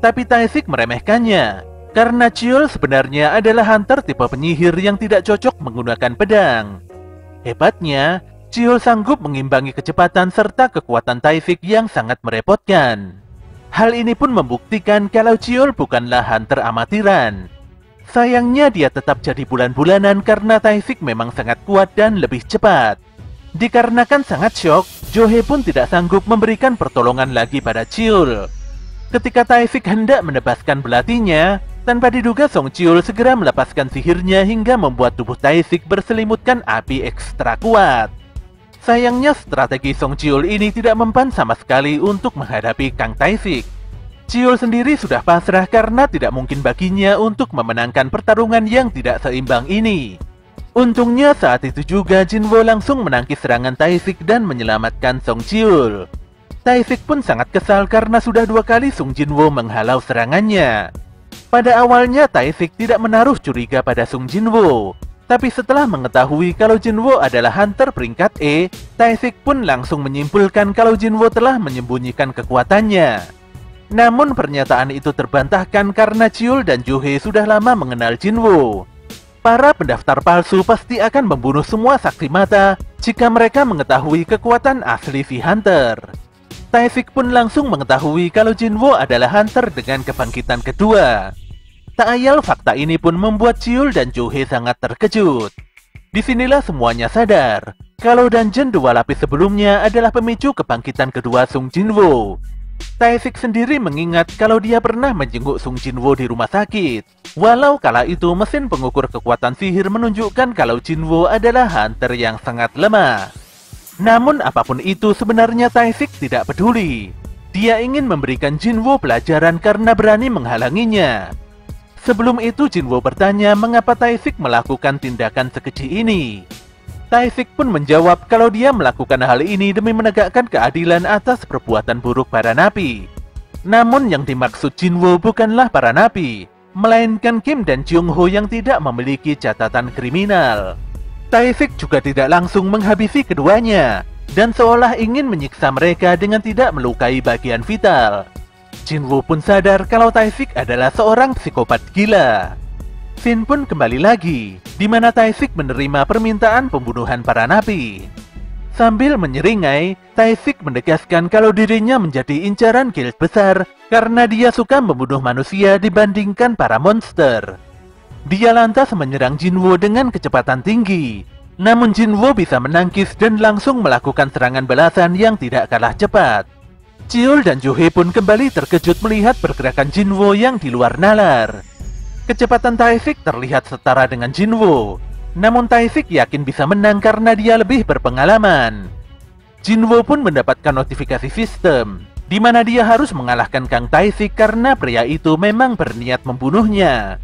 Tapi Tae-sik meremehkannya, karena Jiul sebenarnya adalah hunter tipe penyihir yang tidak cocok menggunakan pedang. Hebatnya, Jiul sanggup mengimbangi kecepatan serta kekuatan Tae-sik yang sangat merepotkan. Hal ini pun membuktikan kalau Jiul bukanlah hunter amatiran. Sayangnya dia tetap jadi bulan-bulanan karena Tae-sik memang sangat kuat dan lebih cepat. Dikarenakan sangat syok, Jo-hee pun tidak sanggup memberikan pertolongan lagi pada Jiul. Ketika Tae-sik hendak menebaskan belatinya, tanpa diduga Song Jiul segera melepaskan sihirnya hingga membuat tubuh Tae-sik berselimutkan api ekstra kuat. Sayangnya strategi Song Jiul ini tidak mempan sama sekali untuk menghadapi Kang Tae-sik. Jiul sendiri sudah pasrah karena tidak mungkin baginya untuk memenangkan pertarungan yang tidak seimbang ini. Untungnya saat itu juga Jin-wo langsung menangkis serangan Tae-sik dan menyelamatkan Song Jiul. Tae-sik pun sangat kesal karena sudah 2 kali Sung Jin-wo menghalau serangannya. Pada awalnya Tae-sik tidak menaruh curiga pada Sung Jin-wo, tapi setelah mengetahui kalau Jin-wo adalah hunter peringkat E, Tae-sik pun langsung menyimpulkan kalau Jin-wo telah menyembunyikan kekuatannya. Namun pernyataan itu terbantahkan karena Jiul dan Jo-hee sudah lama mengenal Jin-wo. Para pendaftar palsu pasti akan membunuh semua saksi mata jika mereka mengetahui kekuatan asli si hunter. Tae-sik pun langsung mengetahui kalau Jin-wo adalah hunter dengan kebangkitan kedua. Tak ayal fakta ini pun membuat Jiul dan Jo-hee sangat terkejut. Disinilah semuanya sadar kalau dungeon 2 lapis sebelumnya adalah pemicu kebangkitan kedua Sung Jinwoo. Tae-sik sendiri mengingat kalau dia pernah menjenguk Sung Jinwoo di rumah sakit. Walau kala itu mesin pengukur kekuatan sihir menunjukkan kalau Jinwoo adalah hunter yang sangat lemah. Namun apapun itu sebenarnya Tae-sik tidak peduli. Dia ingin memberikan Jinwoo pelajaran karena berani menghalanginya. Sebelum itu Jinwoo bertanya mengapa Tae-sik melakukan tindakan sekeji ini. Tae-sik pun menjawab kalau dia melakukan hal ini demi menegakkan keadilan atas perbuatan buruk para napi. Namun yang dimaksud Jinwoo bukanlah para napi, melainkan Kim dan Jung-ho yang tidak memiliki catatan kriminal. Tae-sik juga tidak langsung menghabisi keduanya, dan seolah ingin menyiksa mereka dengan tidak melukai bagian vital. Jinwoo pun sadar kalau Tae-sik adalah seorang psikopat gila. Scene pun kembali lagi, di mana Tae-sik menerima permintaan pembunuhan para napi. Sambil menyeringai, Tae-sik menegaskan kalau dirinya menjadi incaran guild besar karena dia suka membunuh manusia dibandingkan para monster. Dia lantas menyerang Jinwoo dengan kecepatan tinggi. Namun Jinwoo bisa menangkis dan langsung melakukan serangan balasan yang tidak kalah cepat. Cheol dan Joo-hee pun kembali terkejut melihat pergerakan Jinwoo yang di luar nalar. Kecepatan Tae-sik terlihat setara dengan Jinwoo. Namun Tae-sik yakin bisa menang karena dia lebih berpengalaman. Jinwoo pun mendapatkan notifikasi sistem, di mana dia harus mengalahkan Kang Tae-sik karena pria itu memang berniat membunuhnya.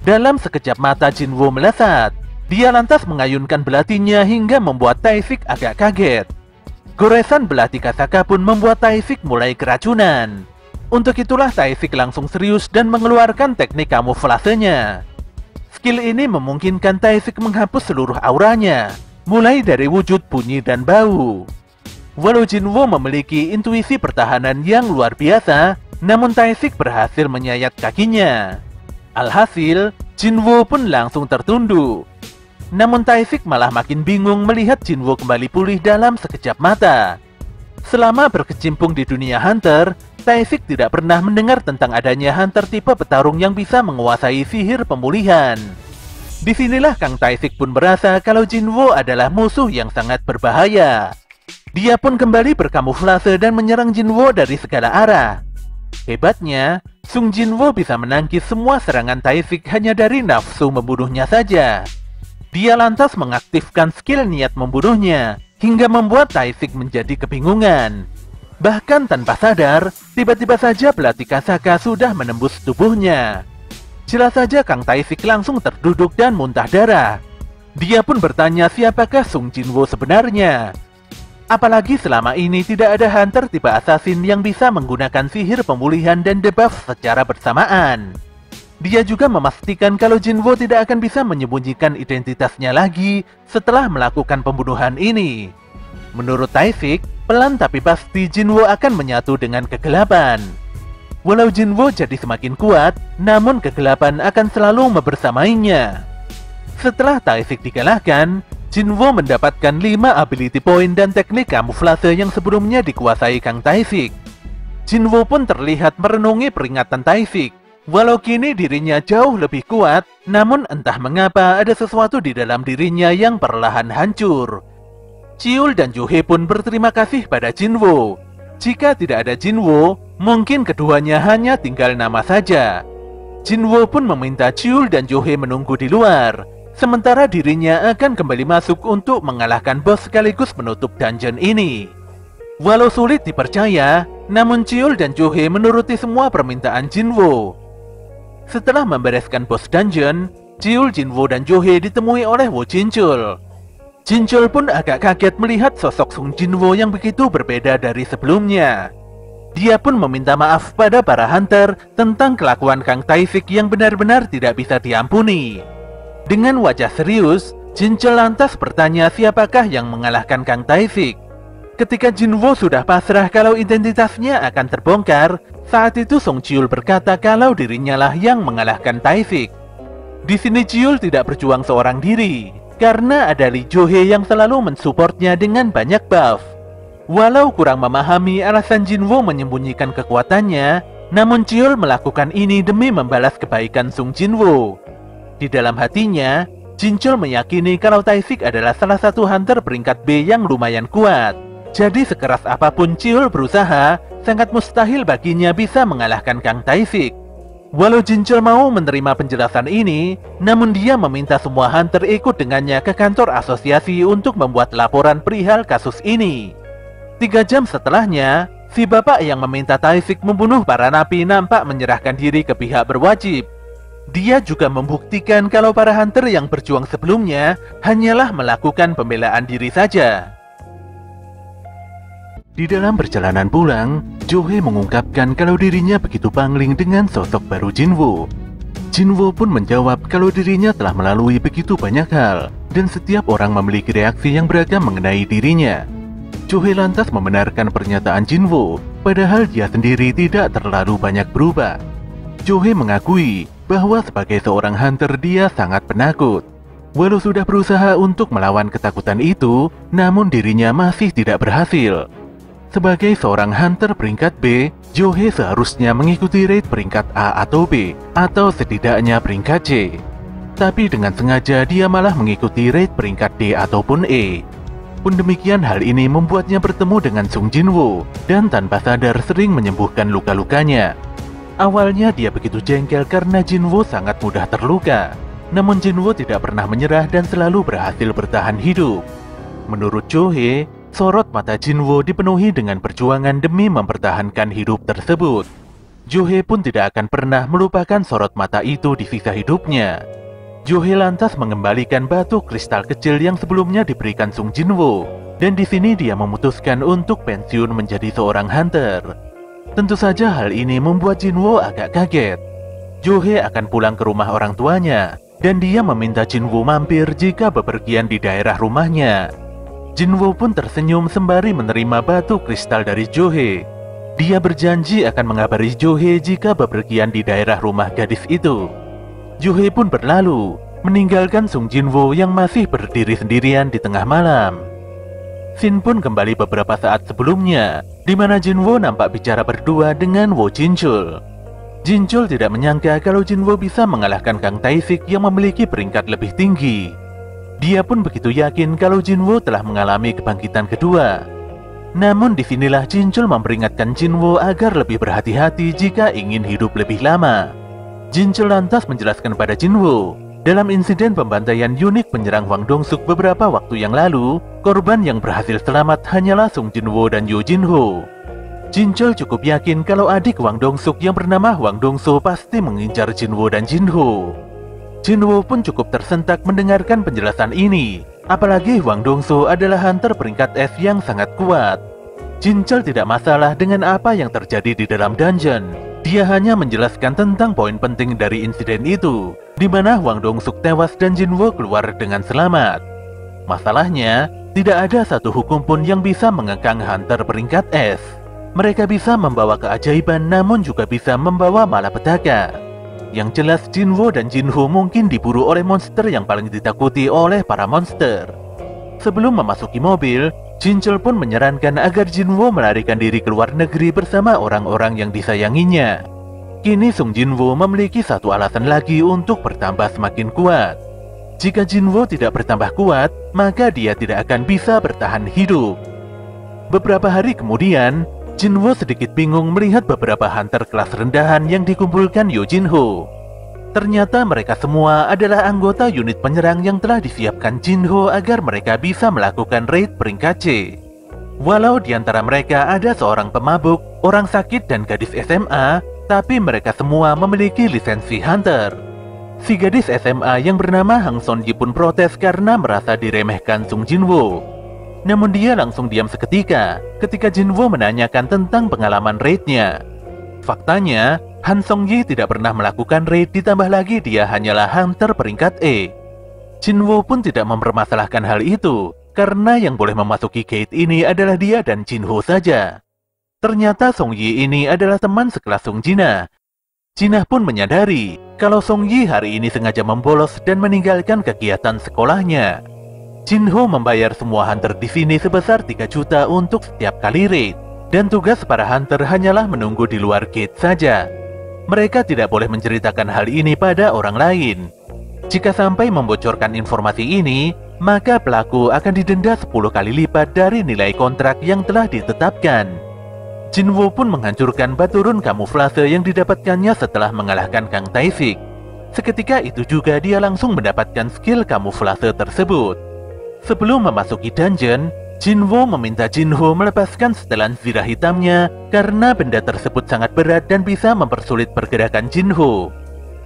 Dalam sekejap mata Jinwoo melesat. Dia lantas mengayunkan belatinya hingga membuat Tae-sik agak kaget. Goresan belati Kasaka pun membuat Tae-sik mulai keracunan. Untuk itulah Tae-sik langsung serius dan mengeluarkan teknik kamuflasenya. Skill ini memungkinkan Tae-sik menghapus seluruh auranya, mulai dari wujud, bunyi, dan bau. Walau Jinwoo memiliki intuisi pertahanan yang luar biasa, namun Tae-sik berhasil menyayat kakinya. Alhasil, Jinwoo pun langsung tertunduk. Namun Tae-sik malah makin bingung melihat Jinwoo kembali pulih dalam sekejap mata. Selama berkecimpung di dunia hunter, Tae-sik tidak pernah mendengar tentang adanya hunter tipe petarung yang bisa menguasai sihir pemulihan. Disinilah Kang Tae-sik pun merasa kalau Jinwoo adalah musuh yang sangat berbahaya. Dia pun kembali berkamuflase dan menyerang Jinwoo dari segala arah. Hebatnya, Sung Jinwoo bisa menangkis semua serangan Tae-sik hanya dari nafsu membunuhnya saja. Dia lantas mengaktifkan skill niat membunuhnya, hingga membuat Tae-sik menjadi kebingungan. Bahkan tanpa sadar, tiba-tiba saja belati Kasaka sudah menembus tubuhnya. Jelas saja Kang Tae-sik langsung terduduk dan muntah darah. Dia pun bertanya siapakah Sung Jinwoo sebenarnya. Apalagi selama ini tidak ada hunter tipe assassin yang bisa menggunakan sihir pemulihan dan debuff secara bersamaan. Dia juga memastikan kalau Jinwoo tidak akan bisa menyembunyikan identitasnya lagi setelah melakukan pembunuhan ini. Menurut Tae-sik, pelan tapi pasti Jinwoo akan menyatu dengan kegelapan. Walau Jinwoo jadi semakin kuat, namun kegelapan akan selalu membersamainya. Setelah Tae-sik dikalahkan, Jinwoo mendapatkan 5 ability point dan teknik kamuflase yang sebelumnya dikuasai Kang Tae-sik. Jinwoo pun terlihat merenungi peringatan Tae-sik. Walau kini dirinya jauh lebih kuat, namun entah mengapa ada sesuatu di dalam dirinya yang perlahan hancur. Cheol dan Joo-hee pun berterima kasih pada Jinwoo. Jika tidak ada Jinwoo, mungkin keduanya hanya tinggal nama saja. Jinwoo pun meminta Cheol dan Joo-hee menunggu di luar, sementara dirinya akan kembali masuk untuk mengalahkan bos sekaligus menutup dungeon ini. Walau sulit dipercaya, namun Cheol dan Joo-hee menuruti semua permintaan Jinwoo. Setelah membereskan bos dungeon, Cheol, Jinwoo, dan Joo-hee ditemui oleh Woo Jinchul. Jinchul pun agak kaget melihat sosok Sung Jinwoo yang begitu berbeda dari sebelumnya. Dia pun meminta maaf pada para hunter tentang kelakuan Kang Tae-sik yang benar-benar tidak bisa diampuni. Dengan wajah serius, Jinchul lantas bertanya siapakah yang mengalahkan Kang Tae-sik. Ketika Jinwoo sudah pasrah kalau identitasnya akan terbongkar, saat itu Song Cheol berkata kalau dirinya lah yang mengalahkan Tae-sik. Di sini Cheol tidak berjuang seorang diri, karena ada Lee Jo-hee yang selalu mensupportnya dengan banyak buff. Walau kurang memahami alasan Jinwoo menyembunyikan kekuatannya, namun Cheol melakukan ini demi membalas kebaikan Sung Jinwoo. Di dalam hatinya, Jinchul meyakini kalau Taishik adalah salah satu hunter peringkat B yang lumayan kuat. Jadi sekeras apapun Chiul berusaha, sangat mustahil baginya bisa mengalahkan Kang Taishik. Walau Jinchul mau menerima penjelasan ini, namun dia meminta semua hunter ikut dengannya ke kantor asosiasi untuk membuat laporan perihal kasus ini. 3 jam setelahnya, si bapak yang meminta Taishik membunuh para napi nampak menyerahkan diri ke pihak berwajib. Dia juga membuktikan kalau para hunter yang berjuang sebelumnya hanyalah melakukan pembelaan diri saja. Di dalam perjalanan pulang, Jo-hye mengungkapkan kalau dirinya begitu pangling dengan sosok baru Jinwoo. Jinwoo pun menjawab kalau dirinya telah melalui begitu banyak hal, dan setiap orang memiliki reaksi yang beragam mengenai dirinya. Jo-hye lantas membenarkan pernyataan Jinwoo, padahal dia sendiri tidak terlalu banyak berubah. Jo-hye mengakui bahwa sebagai seorang hunter dia sangat penakut. Walau sudah berusaha untuk melawan ketakutan itu, namun dirinya masih tidak berhasil. Sebagai seorang hunter peringkat B, Jo-hye seharusnya mengikuti rate peringkat A atau B, atau setidaknya peringkat C. Tapi dengan sengaja dia malah mengikuti rate peringkat D ataupun E. Pun demikian, hal ini membuatnya bertemu dengan Sung Jinwoo, dan tanpa sadar sering menyembuhkan luka-lukanya. Awalnya dia begitu jengkel karena Jinwoo sangat mudah terluka. Namun Jinwoo tidak pernah menyerah dan selalu berhasil bertahan hidup. Menurut Jo-hye, sorot mata Jinwoo dipenuhi dengan perjuangan demi mempertahankan hidup tersebut. Jo-hye pun tidak akan pernah melupakan sorot mata itu di sisa hidupnya. Jo-hye lantas mengembalikan batu kristal kecil yang sebelumnya diberikan Sung Jinwoo, dan di sini dia memutuskan untuk pensiun menjadi seorang hunter. Tentu saja hal ini membuat Jinwoo agak kaget. Jo-hye akan pulang ke rumah orang tuanya, dan dia meminta Jinwoo mampir jika bepergian di daerah rumahnya. Jinwoo pun tersenyum sembari menerima batu kristal dari Jo-hye. Dia berjanji akan mengabari Jo-hye jika bepergian di daerah rumah gadis itu. Jo-hye pun berlalu, meninggalkan Sung Jinwoo yang masih berdiri sendirian di tengah malam. Scene pun kembali beberapa saat sebelumnya, di mana Jinwoo nampak bicara berdua dengan Wo Jinchul. Jinchul tidak menyangka kalau Jinwoo bisa mengalahkan Kang Taishik yang memiliki peringkat lebih tinggi. Dia pun begitu yakin kalau Jinwoo telah mengalami kebangkitan kedua. Namun disinilah Jinchul memperingatkan Jinwoo agar lebih berhati-hati jika ingin hidup lebih lama. Jinchul lantas menjelaskan pada Jinwoo, dalam insiden pembantaian unit penyerang Hwang Dong-suk beberapa waktu yang lalu, korban yang berhasil selamat hanyalah Sung Jinwoo dan Yo Jin-ho. Jinchul cukup yakin kalau adik Hwang Dong-suk yang bernama Hwang Dong-so pasti mengincar Jinwoo dan Jin-ho. Jinwoo pun cukup tersentak mendengarkan penjelasan ini, apalagi Hwang Dong-so adalah hunter peringkat S yang sangat kuat. Jinchul tidak masalah dengan apa yang terjadi di dalam dungeon. Dia hanya menjelaskan tentang poin penting dari insiden itu, di mana Hwang Dong-suk tewas dan Jinwoo keluar dengan selamat. Masalahnya, tidak ada satu hukum pun yang bisa mengekang hunter peringkat S. Mereka bisa membawa keajaiban namun juga bisa membawa malapetaka. Yang jelas Jinwoo dan Jin-ho mungkin diburu oleh monster yang paling ditakuti oleh para monster. Sebelum memasuki mobil, Jinchul pun menyarankan agar Jinwoo melarikan diri ke luar negeri bersama orang-orang yang disayanginya. Kini Sung Jinwoo memiliki satu alasan lagi untuk bertambah semakin kuat. Jika Jinwoo tidak bertambah kuat, maka dia tidak akan bisa bertahan hidup. Beberapa hari kemudian, Jinwoo sedikit bingung melihat beberapa hunter kelas rendahan yang dikumpulkan Yo Jin-ho. Ternyata mereka semua adalah anggota unit penyerang yang telah disiapkan Jin-ho agar mereka bisa melakukan raid peringkat C. Walau di antara mereka ada seorang pemabuk, orang sakit, dan gadis SMA, tapi mereka semua memiliki lisensi hunter. Si gadis SMA yang bernama Hang Son-ji pun protes karena merasa diremehkan Sung Jinwoo. Namun dia langsung diam seketika ketika Jinwoo menanyakan tentang pengalaman raidnya. Faktanya, Han Song-yi tidak pernah melakukan raid, ditambah lagi dia hanyalah hunter peringkat E. Jinwoo pun tidak mempermasalahkan hal itu, karena yang boleh memasuki gate ini adalah dia dan Jin-ho saja. Ternyata Song-yi ini adalah teman sekelas Sung Jina. Jinah pun menyadari kalau Song-yi hari ini sengaja membolos dan meninggalkan kegiatan sekolahnya. Jin-ho membayar semua hunter di sini sebesar 3 juta untuk setiap kali raid, dan tugas para hunter hanyalah menunggu di luar gate saja. Mereka tidak boleh menceritakan hal ini pada orang lain. Jika sampai membocorkan informasi ini, maka pelaku akan didenda 10 kali lipat dari nilai kontrak yang telah ditetapkan. Jinwo pun menghancurkan batu rune kamuflase yang didapatkannya setelah mengalahkan Kang Taisik. Seketika itu juga dia langsung mendapatkan skill kamuflase tersebut. Sebelum memasuki dungeon, Jinwo meminta Jinho melepaskan setelan zirah hitamnya karena benda tersebut sangat berat dan bisa mempersulit pergerakan Jinho.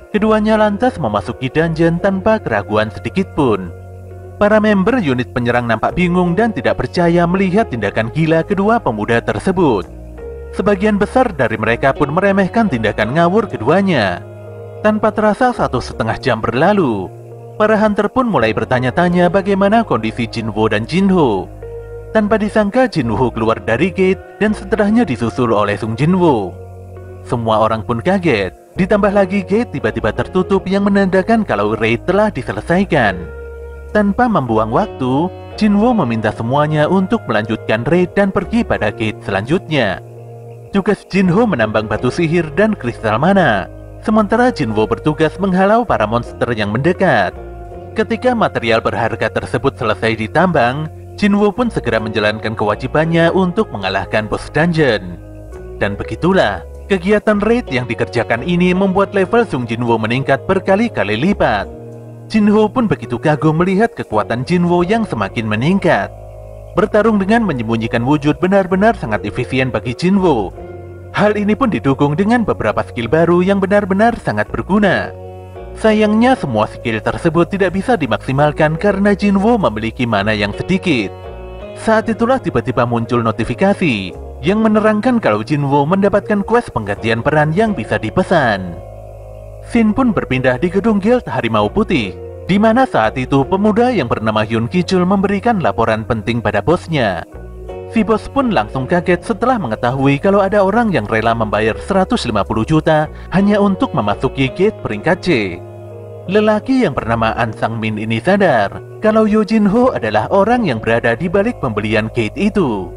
Keduanya lantas memasuki dungeon tanpa keraguan sedikit pun. Para member unit penyerang nampak bingung dan tidak percaya melihat tindakan gila kedua pemuda tersebut. Sebagian besar dari mereka pun meremehkan tindakan ngawur keduanya. Tanpa terasa 1,5 jam berlalu, para hunter pun mulai bertanya-tanya bagaimana kondisi Jinwo dan Jinho. Tanpa disangka Jinho keluar dari gate dan setelahnya disusul oleh Sung Jinwo. Semua orang pun kaget, ditambah lagi gate tiba-tiba tertutup yang menandakan kalau raid telah diselesaikan. Tanpa membuang waktu, Jinwo meminta semuanya untuk melanjutkan raid dan pergi pada gate selanjutnya. Tugas Jinho menambang batu sihir dan kristal mana, sementara Jinwo bertugas menghalau para monster yang mendekat. Ketika material berharga tersebut selesai ditambang, Jinwo pun segera menjalankan kewajibannya untuk mengalahkan bos dungeon. Dan begitulah, kegiatan raid yang dikerjakan ini membuat level Sung Jinwo meningkat berkali-kali lipat. Jinho pun begitu kagum melihat kekuatan Jinwo yang semakin meningkat. Bertarung dengan menyembunyikan wujud benar-benar sangat efisien bagi Jinwo. Hal ini pun didukung dengan beberapa skill baru yang benar-benar sangat berguna. Sayangnya semua skill tersebut tidak bisa dimaksimalkan karena Jinwo memiliki mana yang sedikit. Saat itulah tiba-tiba muncul notifikasi yang menerangkan kalau Jinwo mendapatkan quest penggantian peran yang bisa dipesan. Scene pun berpindah di gedung Guild Harimau Putih, di mana saat itu pemuda yang bernama Hyun Ki-chul memberikan laporan penting pada bosnya. Si bos pun langsung kaget setelah mengetahui kalau ada orang yang rela membayar 150 juta hanya untuk memasuki gate peringkat C. Lelaki yang bernama An Sang-min ini sadar kalau Yo Jin-ho adalah orang yang berada di balik pembelian gate itu.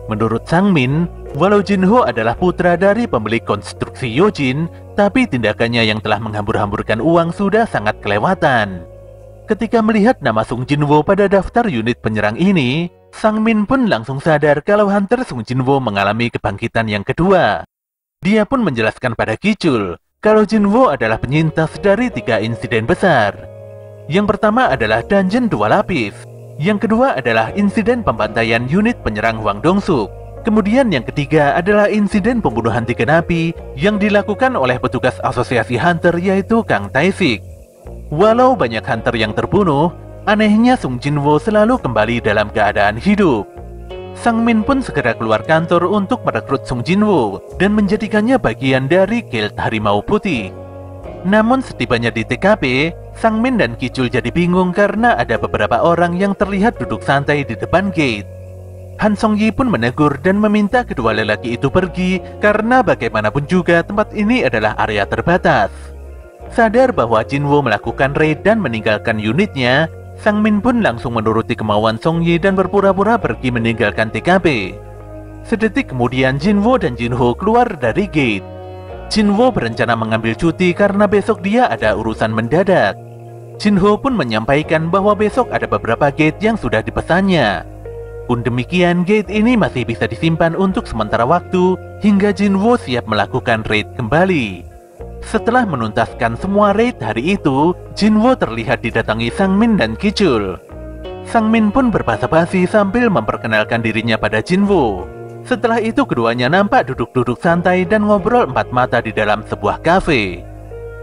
Menurut Sang-min, walau Jin-ho adalah putra dari pemilik konstruksi Yojin, tapi tindakannya yang telah menghambur-hamburkan uang sudah sangat kelewatan. Ketika melihat nama Sung Jinwo pada daftar unit penyerang ini, Sang-min pun langsung sadar kalau hunter Sung Jinwo mengalami kebangkitan yang kedua. Dia pun menjelaskan pada Ki-chul kalau Jinwo adalah penyintas dari 3 insiden besar. Yang pertama adalah dungeon 2 lapis. Yang kedua adalah insiden pembantaian unit penyerang Hwang Dong-suk. Kemudian yang ketiga adalah insiden pembunuhan 3 napi yang dilakukan oleh petugas asosiasi hunter yaitu Kang Taisik. Walau banyak hunter yang terbunuh, anehnya Sung Jinwo selalu kembali dalam keadaan hidup. Sang-min pun segera keluar kantor untuk merekrut Sung Jinwo dan menjadikannya bagian dari Guild Harimau Putih. Namun setibanya di TKP, Sang-min dan Ki-chul jadi bingung karena ada beberapa orang yang terlihat duduk santai di depan gate. Han Song-yi pun menegur dan meminta kedua lelaki itu pergi karena bagaimanapun juga tempat ini adalah area terbatas. Sadar bahwa Jinwo melakukan raid dan meninggalkan unitnya, Sang-min pun langsung menuruti kemauan Song-yi dan berpura-pura pergi meninggalkan TKP. Sedetik kemudian Jinwo dan Jinho keluar dari gate. Jinwo berencana mengambil cuti karena besok dia ada urusan mendadak. Jinho pun menyampaikan bahwa besok ada beberapa gate yang sudah dipesannya. Pun demikian, gate ini masih bisa disimpan untuk sementara waktu hingga Jinwo siap melakukan raid kembali. Setelah menuntaskan semua raid hari itu, Jinwo terlihat didatangi Sang-min dan Ki-chul. Sang-min pun berbasa-basi sambil memperkenalkan dirinya pada Jinwo. Setelah itu keduanya nampak duduk-duduk santai dan ngobrol empat mata di dalam sebuah kafe.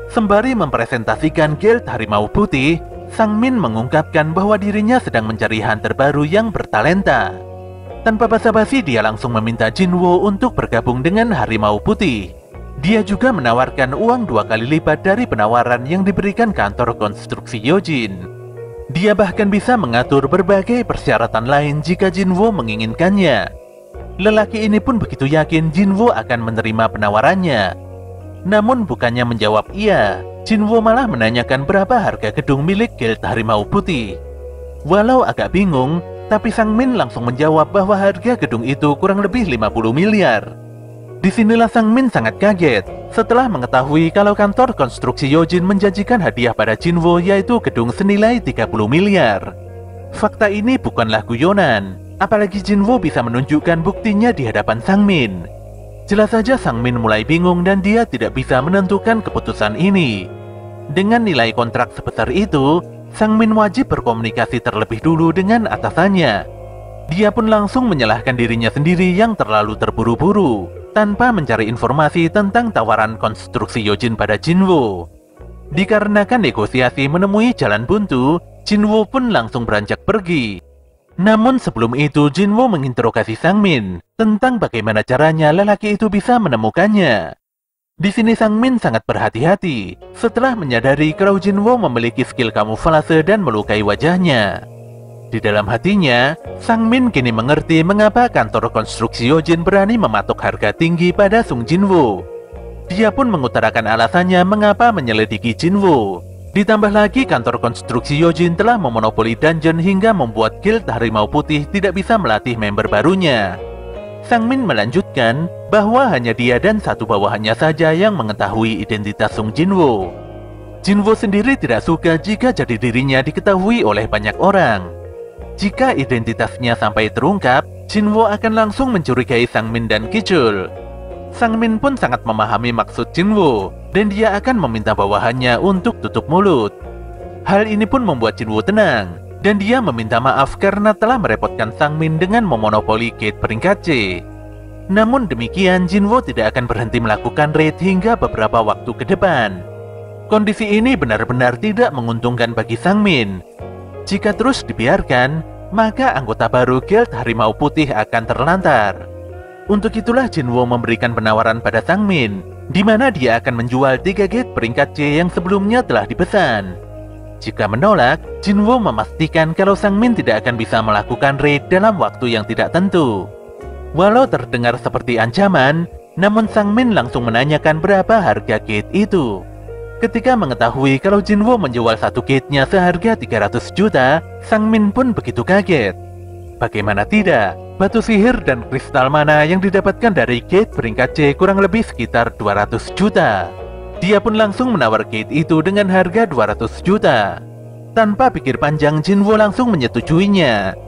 Sembari mempresentasikan Guild Harimau Putih, Sang-min mengungkapkan bahwa dirinya sedang mencari hunter baru yang bertalenta. Tanpa basa-basi dia langsung meminta Jinwo untuk bergabung dengan Harimau Putih. Dia juga menawarkan uang 2 kali lipat dari penawaran yang diberikan kantor konstruksi Yojin. Dia bahkan bisa mengatur berbagai persyaratan lain jika Jinwo menginginkannya. Lelaki ini pun begitu yakin Jinwo akan menerima penawarannya. Namun bukannya menjawab iya, Jinwo malah menanyakan berapa harga gedung milik Guild Harimau Putih. Walau agak bingung, tapi Sang-min langsung menjawab bahwa harga gedung itu kurang lebih 50 miliar. Disinilah Sang Min sangat kaget setelah mengetahui kalau kantor konstruksi Yojin menjanjikan hadiah pada Jinwo, yaitu gedung senilai 30 miliar. Fakta ini bukanlah guyonan, apalagi Jinwo bisa menunjukkan buktinya di hadapan Sang Min. Jelas saja Sang Min mulai bingung dan dia tidak bisa menentukan keputusan ini. Dengan nilai kontrak sebesar itu, Sang Min wajib berkomunikasi terlebih dulu dengan atasannya. Dia pun langsung menyalahkan dirinya sendiri yang terlalu terburu-buru, tanpa mencari informasi tentang tawaran konstruksi Yojin pada Jinwo. Dikarenakan negosiasi menemui jalan buntu, Jinwo pun langsung beranjak pergi. Namun sebelum itu Jinwo menginterogasi Sang Min tentang bagaimana caranya lelaki itu bisa menemukannya. Di sini Sang Min sangat berhati-hati setelah menyadari kalau Jinwo memiliki skill kamuflase dan melukai wajahnya. Di dalam hatinya, Sang Min kini mengerti mengapa kantor konstruksi Yojin berani mematok harga tinggi pada Sung Jinwo. Dia pun mengutarakan alasannya mengapa menyelidiki Jinwo. Ditambah lagi kantor konstruksi Yojin telah memonopoli dungeon hingga membuat guild Harimau Putih tidak bisa melatih member barunya. Sang Min melanjutkan bahwa hanya dia dan satu bawahannya saja yang mengetahui identitas Sung Jinwo. Jinwo sendiri tidak suka jika jati dirinya diketahui oleh banyak orang. Jika identitasnya sampai terungkap, Jinwo akan langsung mencurigai Sang Min dan Kichul. Sang Min pun sangat memahami maksud Jinwo, dan dia akan meminta bawahannya untuk tutup mulut. Hal ini pun membuat Jinwo tenang, dan dia meminta maaf karena telah merepotkan Sang Min dengan memonopoli gate peringkat C. Namun demikian, Jinwo tidak akan berhenti melakukan raid hingga beberapa waktu ke depan. Kondisi ini benar-benar tidak menguntungkan bagi Sang Min. Jika terus dibiarkan, maka anggota baru Guild Harimau Putih akan terlantar. Untuk itulah Jinwo memberikan penawaran pada Sang Min, di mana dia akan menjual 3 gate peringkat C yang sebelumnya telah dipesan. Jika menolak, Jinwo memastikan kalau Sang Min tidak akan bisa melakukan raid dalam waktu yang tidak tentu. Walau terdengar seperti ancaman, namun Sang Min langsung menanyakan berapa harga gate itu. Ketika mengetahui kalau Jinwo menjual satu gate-nya seharga 300 juta, Sang Min pun begitu kaget. Bagaimana tidak, batu sihir dan kristal mana yang didapatkan dari gate peringkat C kurang lebih sekitar 200 juta. Dia pun langsung menawar gate itu dengan harga 200 juta. Tanpa pikir panjang, Jinwo langsung menyetujuinya.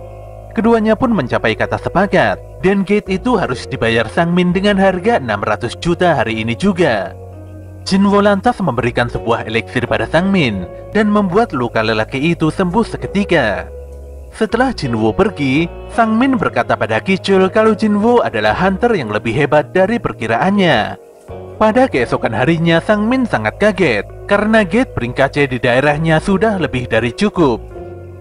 Keduanya pun mencapai kata sepakat, dan gate itu harus dibayar Sang Min dengan harga 600 juta hari ini juga. Jinwo lantas memberikan sebuah eliksir pada Sang Min dan membuat luka lelaki itu sembuh seketika. Setelah Jinwo pergi, Sang Min berkata pada Kichul kalau Jinwo adalah hunter yang lebih hebat dari perkiraannya. Pada keesokan harinya, Sang Min sangat kaget karena gate peringkat C di daerahnya sudah lebih dari cukup.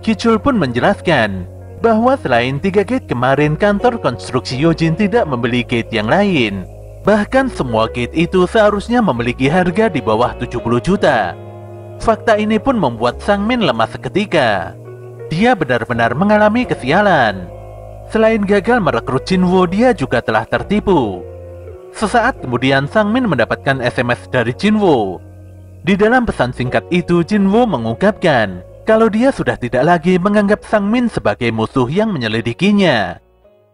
Kichul pun menjelaskan bahwa selain 3 gate kemarin, kantor konstruksi Yojin tidak membeli gate yang lain. Bahkan semua gate itu seharusnya memiliki harga di bawah 70 juta. Fakta ini pun membuat Sang Min lemah seketika. Dia benar-benar mengalami kesialan. Selain gagal merekrut Jinwo, dia juga telah tertipu. Sesaat kemudian Sang Min mendapatkan SMS dari Jinwo. Di dalam pesan singkat itu, Jinwo mengungkapkan kalau dia sudah tidak lagi menganggap Sang Min sebagai musuh yang menyelidikinya.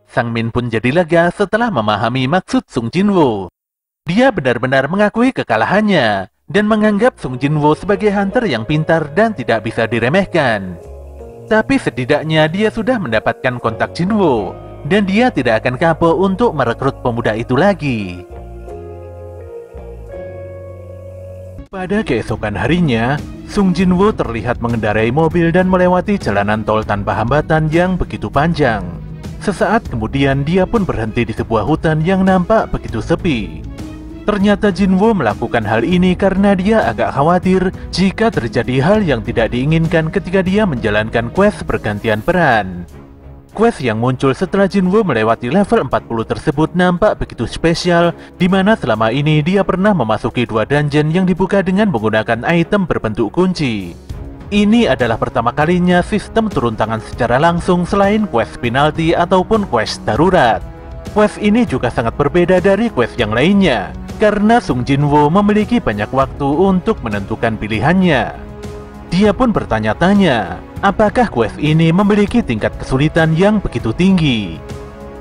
Sang Min pun jadi lega setelah memahami maksud Sung Jinwo. Dia benar-benar mengakui kekalahannya dan menganggap Sung Jinwo sebagai hunter yang pintar dan tidak bisa diremehkan. Tapi setidaknya dia sudah mendapatkan kontak Jinwo, dan dia tidak akan kapok untuk merekrut pemuda itu lagi. Pada keesokan harinya, Sung Jinwo terlihat mengendarai mobil dan melewati jalanan tol tanpa hambatan yang begitu panjang. Sesaat kemudian dia pun berhenti di sebuah hutan yang nampak begitu sepi. Ternyata Jinwo melakukan hal ini karena dia agak khawatir jika terjadi hal yang tidak diinginkan ketika dia menjalankan quest bergantian peran. Quest yang muncul setelah Jinwo melewati level 40 tersebut nampak begitu spesial, di mana selama ini dia pernah memasuki 2 dungeon yang dibuka dengan menggunakan item berbentuk kunci. Ini adalah pertama kalinya sistem turun tangan secara langsung selain quest penalti ataupun quest darurat. Quest ini juga sangat berbeda dari quest yang lainnya, karena Sung Jinwo memiliki banyak waktu untuk menentukan pilihannya. Dia pun bertanya-tanya, apakah quest ini memiliki tingkat kesulitan yang begitu tinggi?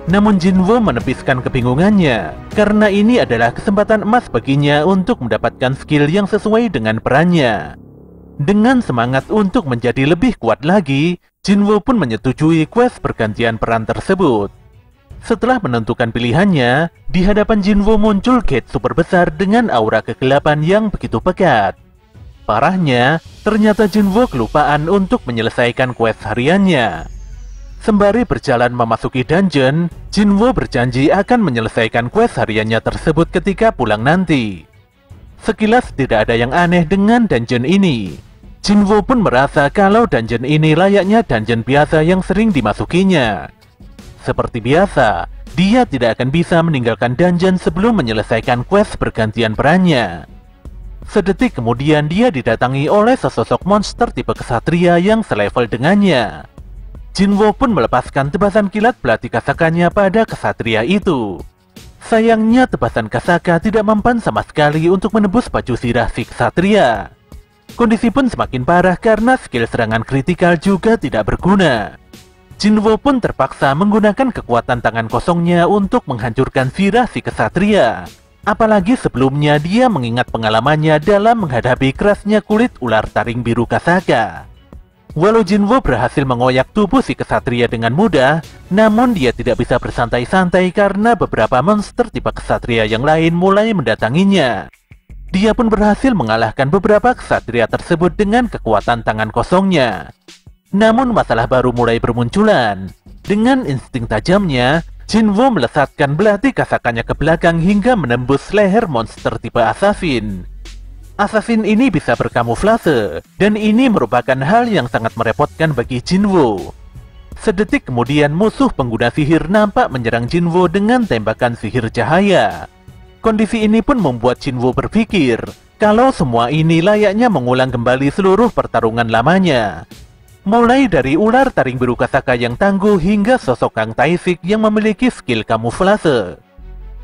Namun Jinwoo menepiskan kebingungannya, karena ini adalah kesempatan emas baginya untuk mendapatkan skill yang sesuai dengan perannya. Dengan semangat untuk menjadi lebih kuat lagi, Jinwoo pun menyetujui quest pergantian peran tersebut. Setelah menentukan pilihannya, di hadapan Jinwoo muncul gate super besar dengan aura kegelapan yang begitu pekat. Parahnya, ternyata Jinwoo kelupaan untuk menyelesaikan quest hariannya. Sembari berjalan memasuki dungeon, Jinwoo berjanji akan menyelesaikan quest hariannya tersebut ketika pulang nanti. Sekilas tidak ada yang aneh dengan dungeon ini. Jinwoo pun merasa kalau dungeon ini layaknya dungeon biasa yang sering dimasukinya. Seperti biasa, dia tidak akan bisa meninggalkan dungeon sebelum menyelesaikan quest pergantian perannya. Sedetik kemudian dia didatangi oleh sesosok monster tipe kesatria yang selevel dengannya. Jinwoo pun melepaskan tebasan kilat belati kasakanya pada kesatria itu. Sayangnya tebasan kasaka tidak mempan sama sekali untuk menembus baju sirah si kesatria. Kondisi pun semakin parah karena skill serangan kritikal juga tidak berguna. Jinwoo pun terpaksa menggunakan kekuatan tangan kosongnya untuk menghancurkan sirah si kesatria. Apalagi sebelumnya dia mengingat pengalamannya dalam menghadapi kerasnya kulit ular taring biru kasaka. Walau Jinwoo berhasil mengoyak tubuh si kesatria dengan mudah, namun dia tidak bisa bersantai-santai karena beberapa monster tipe kesatria yang lain mulai mendatanginya. Dia pun berhasil mengalahkan beberapa kesatria tersebut dengan kekuatan tangan kosongnya. Namun masalah baru mulai bermunculan. Dengan insting tajamnya, Jinwoo melesatkan belati kasakannya ke belakang hingga menembus leher monster tipe assassin. Assassin ini bisa berkamuflase, dan ini merupakan hal yang sangat merepotkan bagi Jinwoo. Sedetik kemudian musuh pengguna sihir nampak menyerang Jinwoo dengan tembakan sihir cahaya. Kondisi ini pun membuat Jinwoo berpikir, kalau semua ini layaknya mengulang kembali seluruh pertarungan lamanya. Mulai dari ular taring biru kasaka yang tangguh hingga sosok Kang Taisik yang memiliki skill kamuflase.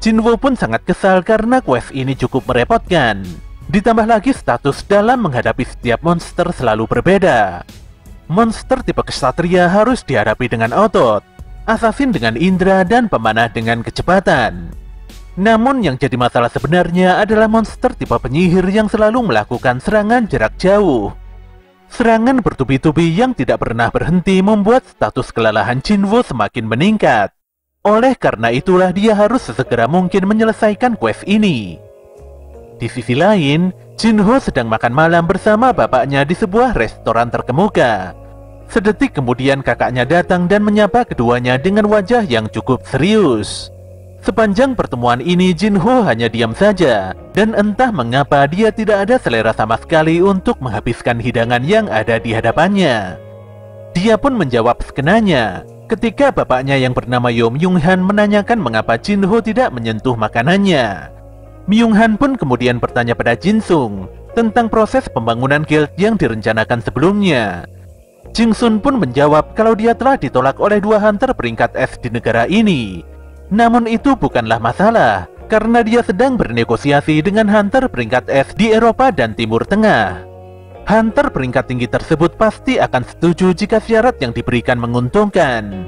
Jinwoo pun sangat kesal karena quest ini cukup merepotkan. Ditambah lagi status dalam menghadapi setiap monster selalu berbeda. Monster tipe kesatria harus dihadapi dengan otot, assassin dengan indera, dan pemanah dengan kecepatan. Namun yang jadi masalah sebenarnya adalah monster tipe penyihir yang selalu melakukan serangan jarak jauh. Serangan bertubi-tubi yang tidak pernah berhenti membuat status kelelahan Jinwoo semakin meningkat. Oleh karena itulah dia harus sesegera mungkin menyelesaikan quest ini. Di sisi lain, Jinho sedang makan malam bersama bapaknya di sebuah restoran terkemuka. Sedetik kemudian kakaknya datang dan menyapa keduanya dengan wajah yang cukup serius. Sepanjang pertemuan ini Jinho hanya diam saja, dan entah mengapa dia tidak ada selera sama sekali untuk menghabiskan hidangan yang ada di hadapannya. Dia pun menjawab sekenanya, ketika bapaknya yang bernama Yom Young-han menanyakan mengapa Jinho tidak menyentuh makanannya. Myung-han pun kemudian bertanya pada Jin-sung tentang proses pembangunan guild yang direncanakan sebelumnya. Jin-sun pun menjawab kalau dia telah ditolak oleh 2 hunter peringkat S di negara ini. Namun itu bukanlah masalah, karena dia sedang bernegosiasi dengan hunter peringkat S di Eropa dan Timur Tengah. Hunter peringkat tinggi tersebut pasti akan setuju jika syarat yang diberikan menguntungkan.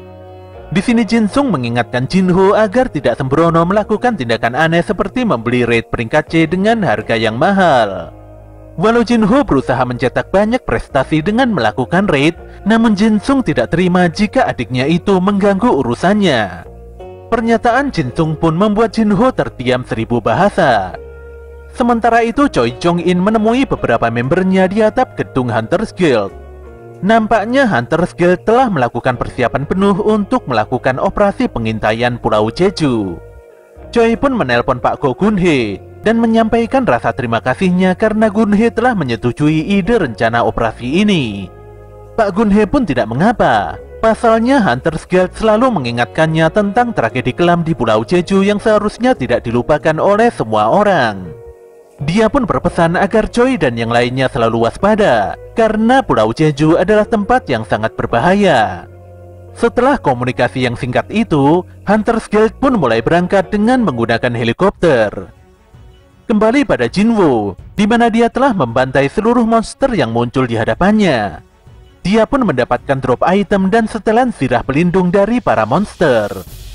Di sini Jin-sung mengingatkan Jinho agar tidak sembrono melakukan tindakan aneh seperti membeli raid peringkat C dengan harga yang mahal. Walau Jinho berusaha mencetak banyak prestasi dengan melakukan raid, namun Jin-sung tidak terima jika adiknya itu mengganggu urusannya. Pernyataan Jin-sung pun membuat Jinho terdiam 1000 bahasa. Sementara itu Choi Jong-in menemui beberapa membernya di atap gedung Hunters Guild. Nampaknya Hunters Guild telah melakukan persiapan penuh untuk melakukan operasi pengintaian Pulau Jeju. Choi pun menelpon Pak Go Gun-hee dan menyampaikan rasa terima kasihnya karena Gun-hee telah menyetujui ide rencana operasi ini. Pak Gun-hee pun tidak mengapa, pasalnya Hunters Guild selalu mengingatkannya tentang tragedi kelam di Pulau Jeju yang seharusnya tidak dilupakan oleh semua orang. Dia pun berpesan agar Choi dan yang lainnya selalu waspada, karena Pulau Jeju adalah tempat yang sangat berbahaya. Setelah komunikasi yang singkat itu, Hunters Guild pun mulai berangkat dengan menggunakan helikopter. Kembali pada Jinwoo, di mana dia telah membantai seluruh monster yang muncul di hadapannya. Dia pun mendapatkan drop item dan setelan sirah pelindung dari para monster.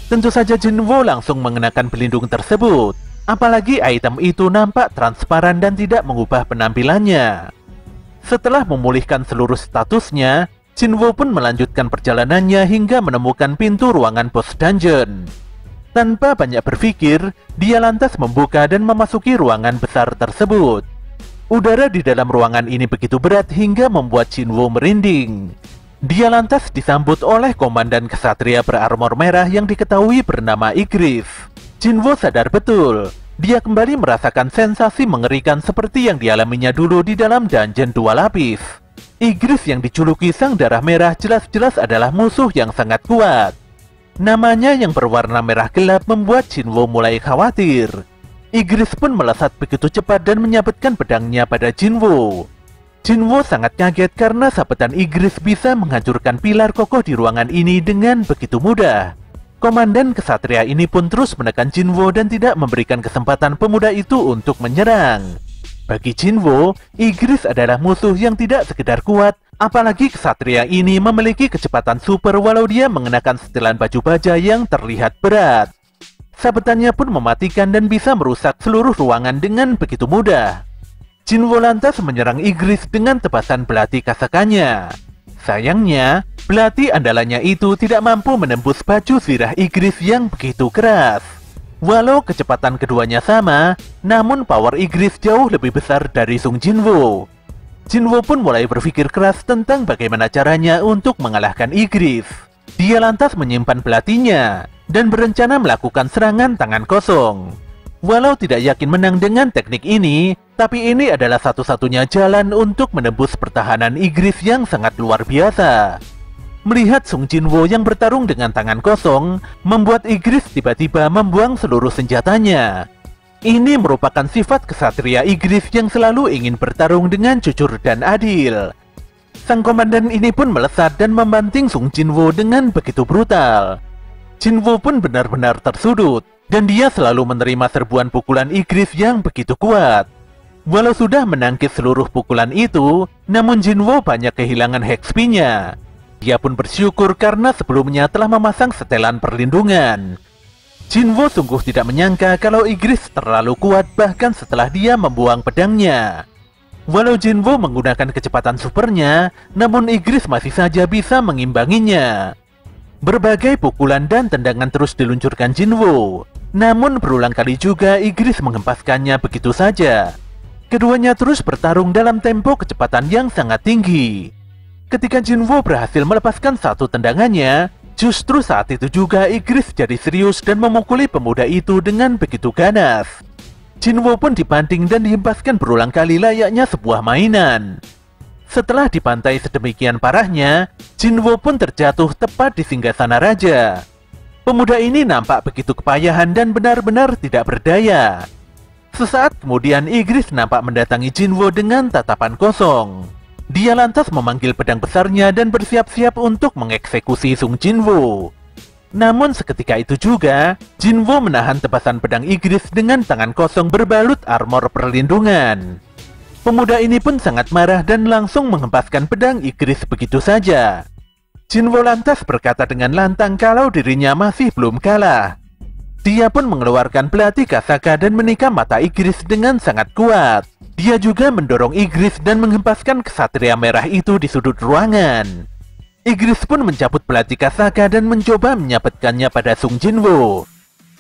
Tentu saja Jinwo langsung mengenakan pelindung tersebut, apalagi item itu nampak transparan dan tidak mengubah penampilannya. Setelah memulihkan seluruh statusnya, Jinwo pun melanjutkan perjalanannya hingga menemukan pintu ruangan boss dungeon. Tanpa banyak berpikir, dia lantas membuka dan memasuki ruangan besar tersebut. Udara di dalam ruangan ini begitu berat hingga membuat Jinwo merinding. Dia lantas disambut oleh komandan kesatria berarmor merah yang diketahui bernama Igris. Jinwo sadar betul, dia kembali merasakan sensasi mengerikan seperti yang dialaminya dulu di dalam dungeon 2 lapis. Igris yang dijuluki Sang Darah Merah jelas-jelas adalah musuh yang sangat kuat. Namanya yang berwarna merah gelap membuat Jinwo mulai khawatir. Igris pun melesat begitu cepat dan menyabetkan pedangnya pada Jinwo. Jinwo sangat kaget karena sabetan Igris bisa menghancurkan pilar kokoh di ruangan ini dengan begitu mudah. Komandan kesatria ini pun terus menekan Jinwo dan tidak memberikan kesempatan pemuda itu untuk menyerang. Bagi Jinwo, Igris adalah musuh yang tidak sekedar kuat, apalagi kesatria ini memiliki kecepatan super walau dia mengenakan setelan baju baja yang terlihat berat. Sabetannya pun mematikan dan bisa merusak seluruh ruangan dengan begitu mudah. Jinwo lantas menyerang Igris dengan tebasan belati kasakannya. Sayangnya, belati andalannya itu tidak mampu menembus baju zirah Igris yang begitu keras. Walau kecepatan keduanya sama, namun power Igris jauh lebih besar dari Sung Jinwo. Jinwo pun mulai berpikir keras tentang bagaimana caranya untuk mengalahkan Igris. Dia lantas menyimpan belatinya dan berencana melakukan serangan tangan kosong. Walau tidak yakin menang dengan teknik ini, tapi ini adalah satu-satunya jalan untuk menembus pertahanan Igris yang sangat luar biasa. Melihat Sung Jinwo yang bertarung dengan tangan kosong, membuat Igris tiba-tiba membuang seluruh senjatanya. Ini merupakan sifat kesatria Igris yang selalu ingin bertarung dengan jujur dan adil. Sang komandan ini pun melesat dan membanting Sung Jinwo dengan begitu brutal. Jinwo pun benar-benar tersudut, dan dia selalu menerima serbuan pukulan Igris yang begitu kuat. Walau sudah menangkis seluruh pukulan itu, namun Jinwo banyak kehilangan HP-nya. Dia pun bersyukur karena sebelumnya telah memasang setelan perlindungan. Jinwo sungguh tidak menyangka kalau Igris terlalu kuat bahkan setelah dia membuang pedangnya. Walau Jinwo menggunakan kecepatan supernya, namun Igris masih saja bisa mengimbanginya. Berbagai pukulan dan tendangan terus diluncurkan Jinwo, namun berulang kali juga Igris menghempaskannya begitu saja. Keduanya terus bertarung dalam tempo kecepatan yang sangat tinggi. Ketika Jinwo berhasil melepaskan satu tendangannya, justru saat itu juga Igris jadi serius dan memukuli pemuda itu dengan begitu ganas. Jinwo pun dibanting dan dihempaskan berulang kali layaknya sebuah mainan. Setelah dibantai sedemikian parahnya, Jinwo pun terjatuh tepat di singgasana raja. Pemuda ini nampak begitu kepayahan dan benar-benar tidak berdaya. Sesaat kemudian Igris nampak mendatangi Jinwo dengan tatapan kosong. Dia lantas memanggil pedang besarnya dan bersiap-siap untuk mengeksekusi Sung Jinwo. Namun seketika itu juga, Jinwo menahan tebasan pedang Igris dengan tangan kosong berbalut armor perlindungan. Pemuda ini pun sangat marah dan langsung menghempaskan pedang Igris begitu saja. Jinwo lantas berkata dengan lantang kalau dirinya masih belum kalah. Dia pun mengeluarkan belati Kasaka dan menikam mata Igris dengan sangat kuat. Dia juga mendorong Igris dan menghempaskan kesatria merah itu di sudut ruangan. Igris pun mencabut belati Kasaka dan mencoba menyabetkannya pada Sung Jinwo.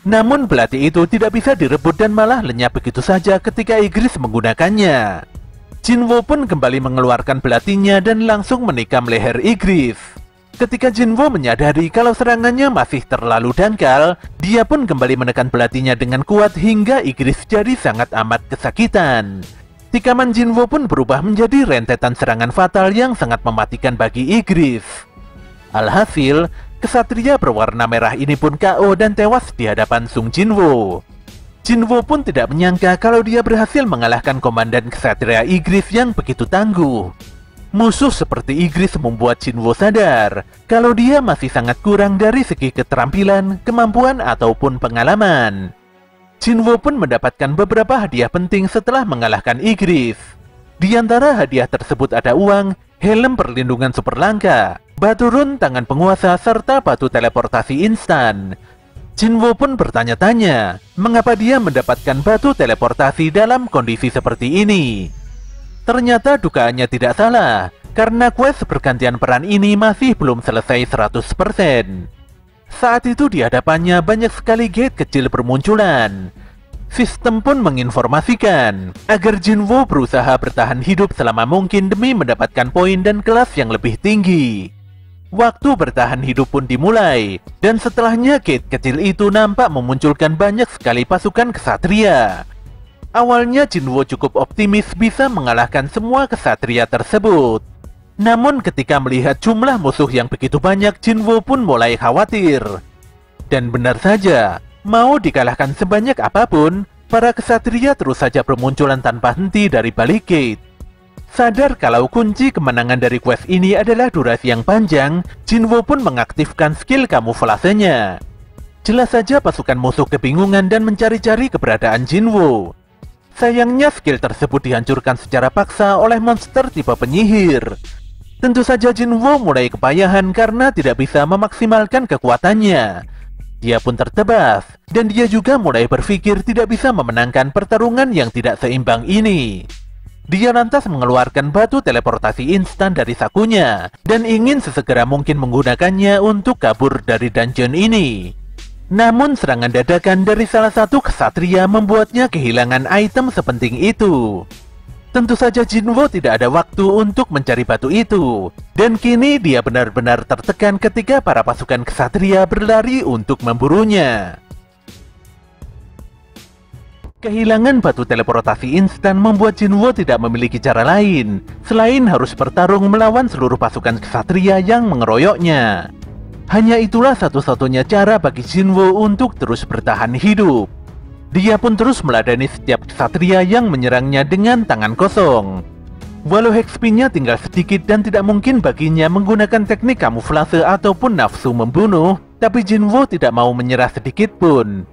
Namun belati itu tidak bisa direbut dan malah lenyap begitu saja ketika Igris menggunakannya. Jinwo pun kembali mengeluarkan belatinya dan langsung menikam leher Igris. Ketika Jinwo menyadari kalau serangannya masih terlalu dangkal, dia pun kembali menekan belatinya dengan kuat hingga Igris jadi sangat amat kesakitan. Tikaman Jinwo pun berubah menjadi rentetan serangan fatal yang sangat mematikan bagi Igris. Alhasil, kesatria berwarna merah ini pun KO dan tewas di hadapan Sung Jinwo. Jinwo pun tidak menyangka kalau dia berhasil mengalahkan komandan kesatria Igris yang begitu tangguh. Musuh seperti Igris membuat Jinwo sadar kalau dia masih sangat kurang dari segi keterampilan, kemampuan, ataupun pengalaman. Jinwo pun mendapatkan beberapa hadiah penting setelah mengalahkan Igris. Di antara hadiah tersebut ada uang, helm perlindungan super langka, batu rune tangan penguasa, serta batu teleportasi instan. Jinwo pun bertanya-tanya mengapa dia mendapatkan batu teleportasi dalam kondisi seperti ini. Ternyata dugaannya tidak salah, karena quest pergantian peran ini masih belum selesai 100%. Saat itu di hadapannya banyak sekali gate kecil bermunculan. Sistem pun menginformasikan agar Jinwo berusaha bertahan hidup selama mungkin demi mendapatkan poin dan kelas yang lebih tinggi. Waktu bertahan hidup pun dimulai, dan setelahnya gate kecil itu nampak memunculkan banyak sekali pasukan kesatria. Awalnya Jinwo cukup optimis bisa mengalahkan semua kesatria tersebut. Namun ketika melihat jumlah musuh yang begitu banyak, Jinwo pun mulai khawatir. Dan benar saja, mau dikalahkan sebanyak apapun, para kesatria terus saja bermunculan tanpa henti dari balik gate. Sadar kalau kunci kemenangan dari quest ini adalah durasi yang panjang, Jinwo pun mengaktifkan skill kamuflasenya. Jelas saja pasukan musuh kebingungan dan mencari-cari keberadaan Jinwo. Sayangnya skill tersebut dihancurkan secara paksa oleh monster tipe penyihir. Tentu saja Jinwo mulai kepayahan karena tidak bisa memaksimalkan kekuatannya. Dia pun tertebas, dan dia juga mulai berpikir tidak bisa memenangkan pertarungan yang tidak seimbang ini. Dia lantas mengeluarkan batu teleportasi instan dari sakunya dan ingin sesegera mungkin menggunakannya untuk kabur dari dungeon ini. Namun serangan dadakan dari salah satu kesatria membuatnya kehilangan item sepenting itu. Tentu saja Jinwo tidak ada waktu untuk mencari batu itu, dan kini dia benar-benar tertekan ketika para pasukan kesatria berlari untuk memburunya. Kehilangan batu teleportasi instan membuat Jinwo tidak memiliki cara lain selain harus bertarung melawan seluruh pasukan kesatria yang mengeroyoknya. Hanya itulah satu-satunya cara bagi Jinwo untuk terus bertahan hidup. Dia pun terus meladani setiap kesatria yang menyerangnya dengan tangan kosong. Walau HP-nya tinggal sedikit dan tidak mungkin baginya menggunakan teknik kamuflase ataupun nafsu membunuh, tapi Jinwo tidak mau menyerah sedikit pun.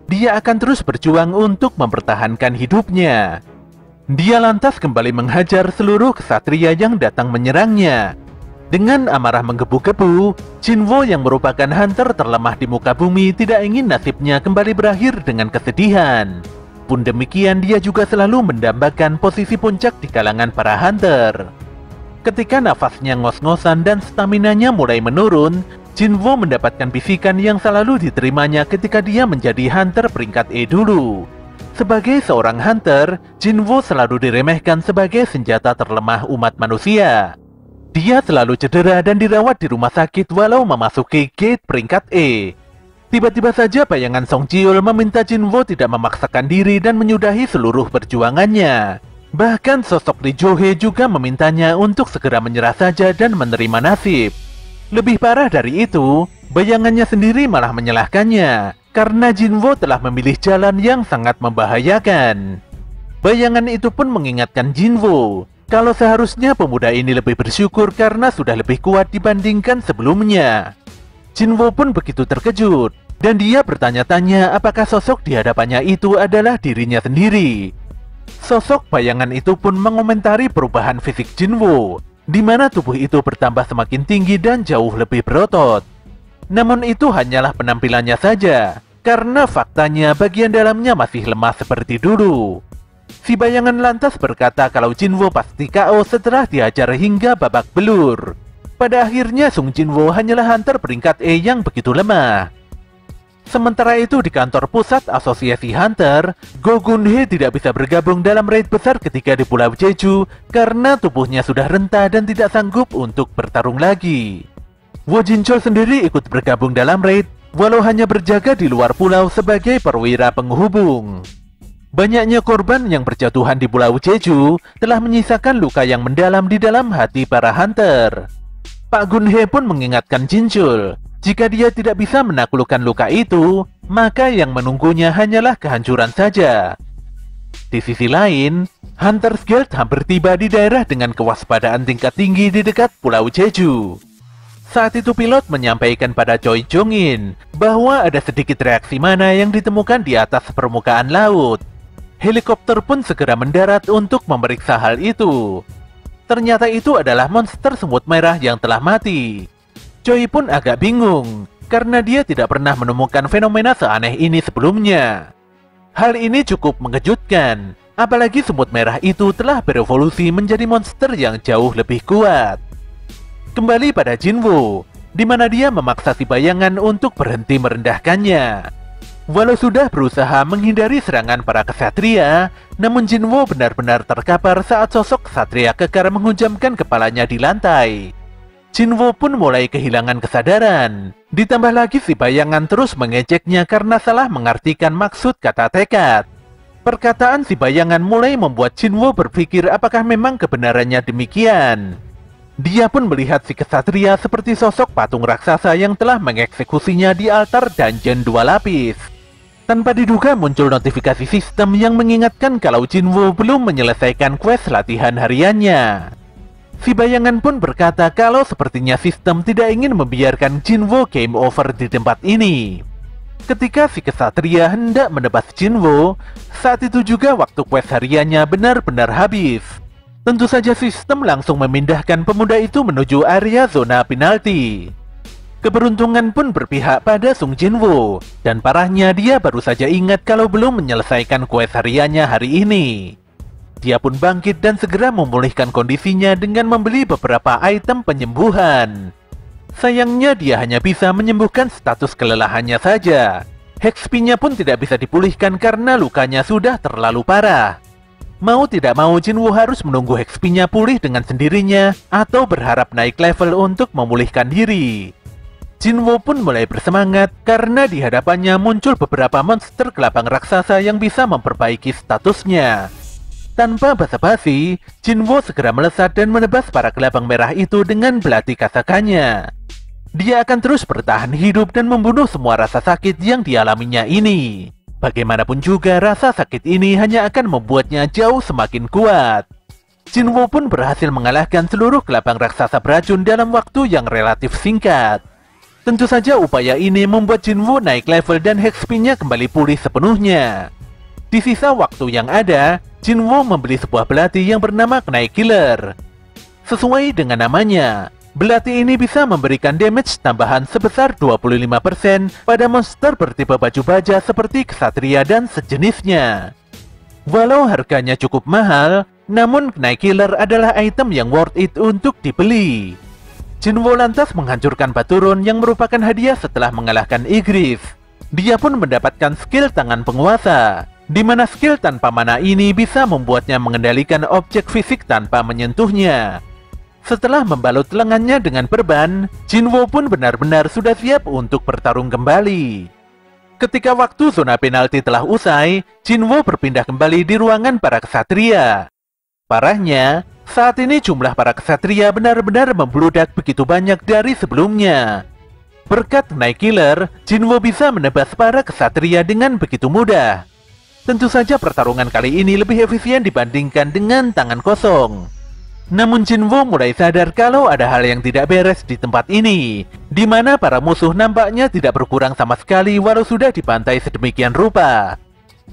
Dia akan terus berjuang untuk mempertahankan hidupnya. Dia lantas kembali menghajar seluruh kesatria yang datang menyerangnya. Dengan amarah menggebu-gebu, Jinwo yang merupakan hunter terlemah di muka bumi tidak ingin nasibnya kembali berakhir dengan kesedihan. Pun demikian, dia juga selalu mendambakan posisi puncak di kalangan para hunter. Ketika nafasnya ngos-ngosan dan staminanya mulai menurun, Jinwo mendapatkan bisikan yang selalu diterimanya ketika dia menjadi hunter peringkat E dulu. Sebagai seorang hunter, Jinwo selalu diremehkan sebagai senjata terlemah umat manusia. Dia selalu cedera dan dirawat di rumah sakit walau memasuki gate peringkat E. Tiba-tiba saja bayangan Song Jiul meminta Jinwo tidak memaksakan diri dan menyudahi seluruh perjuangannya. Bahkan sosok Lee Jo-hee juga memintanya untuk segera menyerah saja dan menerima nasib. Lebih parah dari itu, bayangannya sendiri malah menyalahkannya karena Jinwo telah memilih jalan yang sangat membahayakan. Bayangan itu pun mengingatkan Jinwo kalau seharusnya pemuda ini lebih bersyukur karena sudah lebih kuat dibandingkan sebelumnya. Jinwo pun begitu terkejut, dan dia bertanya-tanya apakah sosok di hadapannya itu adalah dirinya sendiri. Sosok bayangan itu pun mengomentari perubahan fisik Jinwo, di mana tubuh itu bertambah semakin tinggi dan jauh lebih berotot. Namun itu hanyalah penampilannya saja, karena faktanya bagian dalamnya masih lemah seperti dulu. Si bayangan lantas berkata kalau Jinwo pasti KO setelah diajar hingga babak belur. Pada akhirnya Sung Jinwo hanyalah hunter peringkat E yang begitu lemah. Sementara itu di kantor pusat asosiasi hunter, Go Gun-hee tidak bisa bergabung dalam raid besar ketika di Pulau Jeju karena tubuhnya sudah renta dan tidak sanggup untuk bertarung lagi. Wo Jinchol sendiri ikut bergabung dalam raid, walau hanya berjaga di luar pulau sebagai perwira penghubung. Banyaknya korban yang berjatuhan di Pulau Jeju telah menyisakan luka yang mendalam di dalam hati para hunter. Pak Gun-hee pun mengingatkan Jinchul, jika dia tidak bisa menaklukkan luka itu, maka yang menunggunya hanyalah kehancuran saja. Di sisi lain, Hunters Guild hampir tiba di daerah dengan kewaspadaan tingkat tinggi di dekat Pulau Jeju. Saat itu pilot menyampaikan pada Choi Jong-in bahwa ada sedikit reaksi mana yang ditemukan di atas permukaan laut. Helikopter pun segera mendarat untuk memeriksa hal itu. Ternyata itu adalah monster semut merah yang telah mati. Choi pun agak bingung, karena dia tidak pernah menemukan fenomena seaneh ini sebelumnya. Hal ini cukup mengejutkan, apalagi semut merah itu telah berevolusi menjadi monster yang jauh lebih kuat. Kembali pada Jinwoo, di mana dia memaksa si bayangan untuk berhenti merendahkannya. Walau sudah berusaha menghindari serangan para kesatria, namun Jinwoo benar-benar terkapar saat sosok kesatria kekar menghujamkan kepalanya di lantai. Jinwoo pun mulai kehilangan kesadaran. Ditambah lagi si bayangan terus mengejeknya karena salah mengartikan maksud kata tekad. Perkataan si bayangan mulai membuat Jinwoo berpikir apakah memang kebenarannya demikian. Dia pun melihat si kesatria seperti sosok patung raksasa yang telah mengeksekusinya di altar dungeon 2 lapis. Tanpa diduga muncul notifikasi sistem yang mengingatkan kalau Jinwoo belum menyelesaikan quest latihan hariannya. Si bayangan pun berkata kalau sepertinya sistem tidak ingin membiarkan Jinwoo game over di tempat ini. Ketika si kesatria hendak menebas Jinwoo, saat itu juga waktu quest hariannya benar-benar habis. Tentu saja sistem langsung memindahkan pemuda itu menuju area zona penalti. Keberuntungan pun berpihak pada Sung Jinwoo, dan parahnya dia baru saja ingat kalau belum menyelesaikan quest hariannya hari ini. Dia pun bangkit dan segera memulihkan kondisinya dengan membeli beberapa item penyembuhan. Sayangnya dia hanya bisa menyembuhkan status kelelahannya saja. HP-nya pun tidak bisa dipulihkan karena lukanya sudah terlalu parah. Mau tidak mau Jinwoo harus menunggu HP-nya pulih dengan sendirinya atau berharap naik level untuk memulihkan diri. Jinwoo pun mulai bersemangat karena di hadapannya muncul beberapa monster kelabang raksasa yang bisa memperbaiki statusnya. Tanpa basa-basi, Jinwoo segera melesat dan menebas para kelabang merah itu dengan belati kasakannya. Dia akan terus bertahan hidup dan membunuh semua rasa sakit yang dialaminya ini. Bagaimanapun juga rasa sakit ini hanya akan membuatnya jauh semakin kuat. Jinwoo pun berhasil mengalahkan seluruh kelabang raksasa beracun dalam waktu yang relatif singkat. Tentu saja upaya ini membuat Jinwoo naik level dan HP-nya kembali pulih sepenuhnya. Di sisa waktu yang ada, Jinwoo membeli sebuah belati yang bernama Knight Killer. Sesuai dengan namanya, belati ini bisa memberikan damage tambahan sebesar 25% pada monster bertipe baju baja seperti kesatria dan sejenisnya. Walau harganya cukup mahal, namun Knight Killer adalah item yang worth it untuk dibeli. Jinwoo lantas menghancurkan Baturon yang merupakan hadiah setelah mengalahkan Igris. Dia pun mendapatkan skill tangan penguasa, di mana skill tanpa mana ini bisa membuatnya mengendalikan objek fisik tanpa menyentuhnya. Setelah membalut lengannya dengan perban, Jinwoo pun benar-benar sudah siap untuk bertarung kembali. Ketika waktu zona penalti telah usai, Jinwoo berpindah kembali di ruangan para kesatria. Parahnya, saat ini jumlah para kesatria benar-benar membludak begitu banyak dari sebelumnya. Berkat Knight Killer, Jinwoo bisa menebas para kesatria dengan begitu mudah. Tentu saja pertarungan kali ini lebih efisien dibandingkan dengan tangan kosong. Namun Jinwoo mulai sadar kalau ada hal yang tidak beres di tempat ini, di mana para musuh nampaknya tidak berkurang sama sekali walau sudah dibantai sedemikian rupa.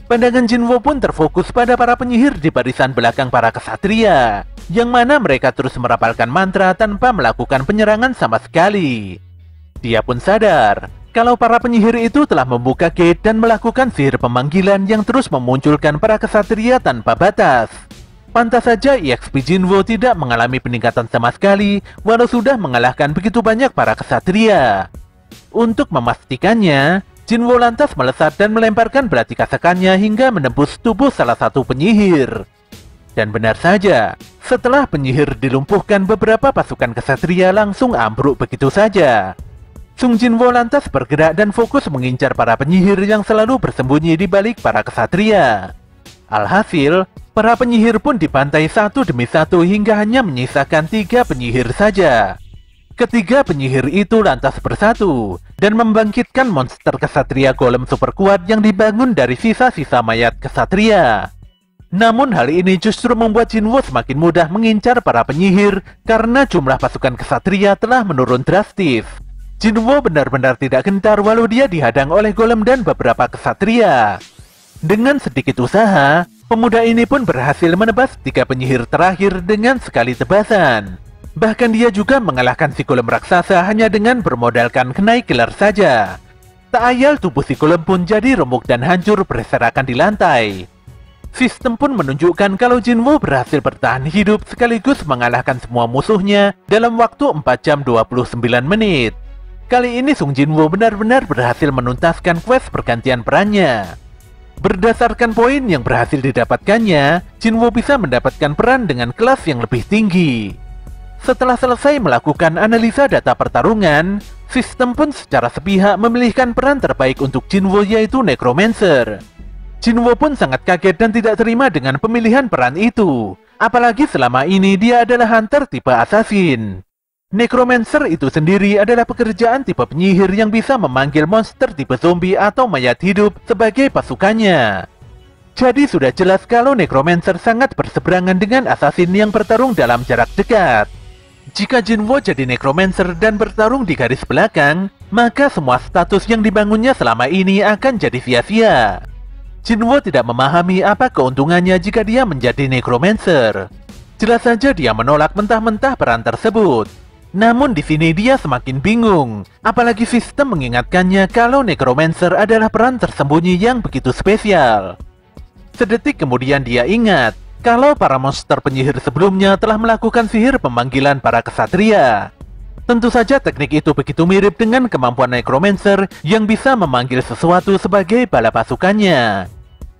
Pandangan Jinwoo pun terfokus pada para penyihir di barisan belakang para kesatria, yang mana mereka terus merapalkan mantra tanpa melakukan penyerangan sama sekali. Dia pun sadar kalau para penyihir itu telah membuka gate dan melakukan sihir pemanggilan yang terus memunculkan para kesatria tanpa batas. Pantas saja EXP Jinwoo tidak mengalami peningkatan sama sekali walau sudah mengalahkan begitu banyak para kesatria. Untuk memastikannya, Jinwoo lantas melesat dan melemparkan belati kasakannya hingga menembus tubuh salah satu penyihir. Dan benar saja, setelah penyihir dilumpuhkan, beberapa pasukan kesatria langsung ambruk begitu saja. Sung Jinwoo lantas bergerak dan fokus mengincar para penyihir yang selalu bersembunyi di balik para kesatria. Alhasil, para penyihir pun dibantai satu demi satu hingga hanya menyisakan 3 penyihir saja. Ketiga penyihir itu lantas bersatu dan membangkitkan monster kesatria golem super kuat yang dibangun dari sisa-sisa mayat kesatria. Namun hal ini justru membuat Jinwoo semakin mudah mengincar para penyihir karena jumlah pasukan kesatria telah menurun drastis. Jinwoo benar-benar tidak gentar walau dia dihadang oleh golem dan beberapa kesatria. Dengan sedikit usaha, pemuda ini pun berhasil menebas 3 penyihir terakhir dengan sekali tebasan. Bahkan dia juga mengalahkan si golem raksasa hanya dengan bermodalkan kenai killer saja. Tak ayal tubuh si golem pun jadi remuk dan hancur berserakan di lantai. Sistem pun menunjukkan kalau Jinwo berhasil bertahan hidup sekaligus mengalahkan semua musuhnya dalam waktu 4 jam 29 menit. Kali ini Sung Jinwo benar-benar berhasil menuntaskan quest pergantian perannya. Berdasarkan poin yang berhasil didapatkannya, Jinwo bisa mendapatkan peran dengan kelas yang lebih tinggi. Setelah selesai melakukan analisa data pertarungan, sistem pun secara sepihak memilihkan peran terbaik untuk Jinwo, yaitu Necromancer. Jinwo pun sangat kaget dan tidak terima dengan pemilihan peran itu. Apalagi selama ini dia adalah hunter tipe assassin. Necromancer itu sendiri adalah pekerjaan tipe penyihir yang bisa memanggil monster tipe zombie atau mayat hidup sebagai pasukannya. Jadi sudah jelas kalau Necromancer sangat berseberangan dengan assassin yang bertarung dalam jarak dekat. Jika Jinwo jadi Necromancer dan bertarung di garis belakang, maka semua status yang dibangunnya selama ini akan jadi sia-sia. Jinwo tidak memahami apa keuntungannya jika dia menjadi Necromancer. Jelas saja dia menolak mentah-mentah peran tersebut. Namun di sini dia semakin bingung, apalagi sistem mengingatkannya kalau Necromancer adalah peran tersembunyi yang begitu spesial. Sedetik kemudian dia ingat kalau para monster penyihir sebelumnya telah melakukan sihir pemanggilan para kesatria. Tentu saja teknik itu begitu mirip dengan kemampuan Necromancer yang bisa memanggil sesuatu sebagai bala pasukannya.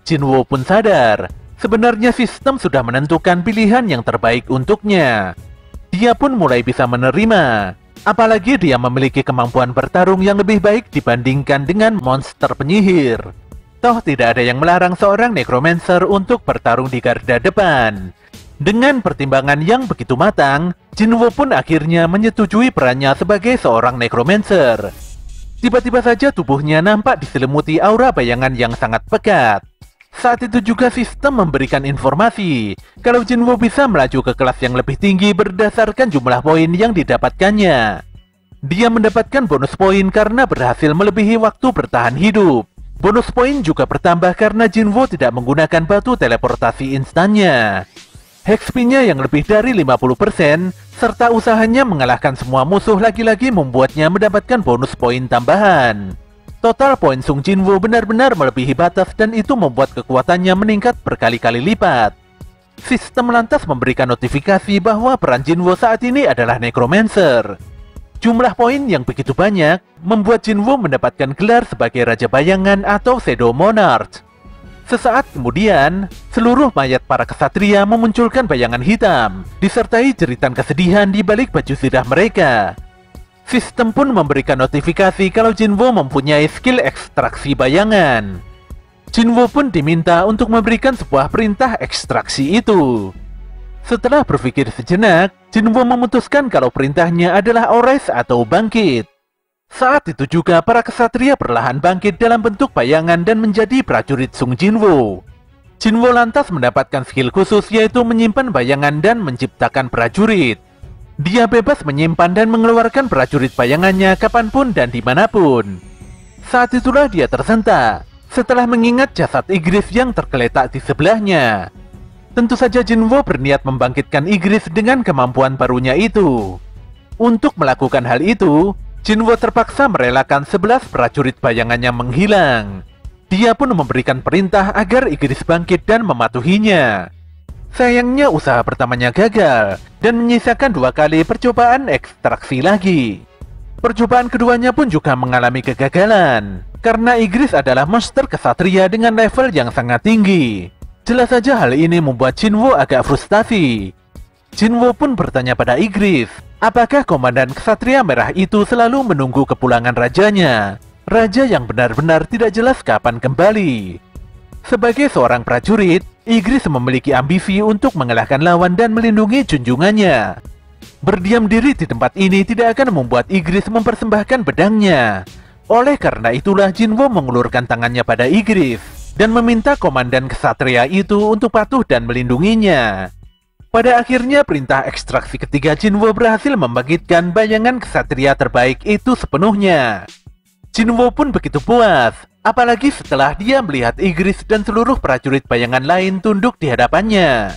Jinwo pun sadar, sebenarnya sistem sudah menentukan pilihan yang terbaik untuknya. Dia pun mulai bisa menerima, apalagi dia memiliki kemampuan bertarung yang lebih baik dibandingkan dengan monster penyihir. Toh tidak ada yang melarang seorang Necromancer untuk bertarung di garda depan. Dengan pertimbangan yang begitu matang, Jinwo pun akhirnya menyetujui perannya sebagai seorang Necromancer. Tiba-tiba saja tubuhnya nampak diselimuti aura bayangan yang sangat pekat. Saat itu juga sistem memberikan informasi kalau Jinwo bisa melaju ke kelas yang lebih tinggi berdasarkan jumlah poin yang didapatkannya. Dia mendapatkan bonus poin karena berhasil melebihi waktu bertahan hidup. Bonus poin juga bertambah karena Jinwo tidak menggunakan batu teleportasi instannya. HP-nya yang lebih dari 50%, serta usahanya mengalahkan semua musuh lagi-lagi membuatnya mendapatkan bonus poin tambahan. Total poin Sung Jinwo benar-benar melebihi batas dan itu membuat kekuatannya meningkat berkali-kali lipat. Sistem lantas memberikan notifikasi bahwa peran Jinwo saat ini adalah Necromancer. Jumlah poin yang begitu banyak membuat Jinwo mendapatkan gelar sebagai Raja Bayangan atau Shadow Monarch. Sesaat kemudian, seluruh mayat para kesatria memunculkan bayangan hitam, disertai jeritan kesedihan di balik baju zirah mereka. Sistem pun memberikan notifikasi kalau Jinwo mempunyai skill ekstraksi bayangan. Jinwo pun diminta untuk memberikan sebuah perintah ekstraksi itu. Setelah berpikir sejenak, Jinwo memutuskan kalau perintahnya adalah Ores atau bangkit. Saat itu juga para kesatria perlahan bangkit dalam bentuk bayangan dan menjadi prajurit Sung Jinwo. Jinwo lantas mendapatkan skill khusus yaitu menyimpan bayangan dan menciptakan prajurit. Dia bebas menyimpan dan mengeluarkan prajurit bayangannya kapanpun dan dimanapun. Saat itulah dia tersentak setelah mengingat jasad Igris yang tergeletak di sebelahnya. Tentu saja Jinwo berniat membangkitkan Igris dengan kemampuan barunya itu. Untuk melakukan hal itu, Jinwo terpaksa merelakan 11 prajurit bayangannya menghilang. Dia pun memberikan perintah agar Igris bangkit dan mematuhinya. Sayangnya usaha pertamanya gagal dan menyisakan 2 kali percobaan ekstraksi lagi. Percobaan keduanya pun juga mengalami kegagalan karena Igris adalah monster kesatria dengan level yang sangat tinggi. Jelas saja hal ini membuat Jinwo agak frustasi. Jinwo pun bertanya pada Igris, apakah komandan kesatria merah itu selalu menunggu kepulangan rajanya? Raja yang benar-benar tidak jelas kapan kembali. Sebagai seorang prajurit, Igris memiliki ambisi untuk mengalahkan lawan dan melindungi junjungannya. Berdiam diri di tempat ini tidak akan membuat Igris mempersembahkan pedangnya. Oleh karena itulah Jinwo mengulurkan tangannya pada Igris dan meminta komandan kesatria itu untuk patuh dan melindunginya. Pada akhirnya perintah ekstraksi ketiga Jinwo berhasil membangkitkan bayangan kesatria terbaik itu sepenuhnya. Jinwo pun begitu puas, apalagi setelah dia melihat Igris dan seluruh prajurit bayangan lain tunduk di hadapannya.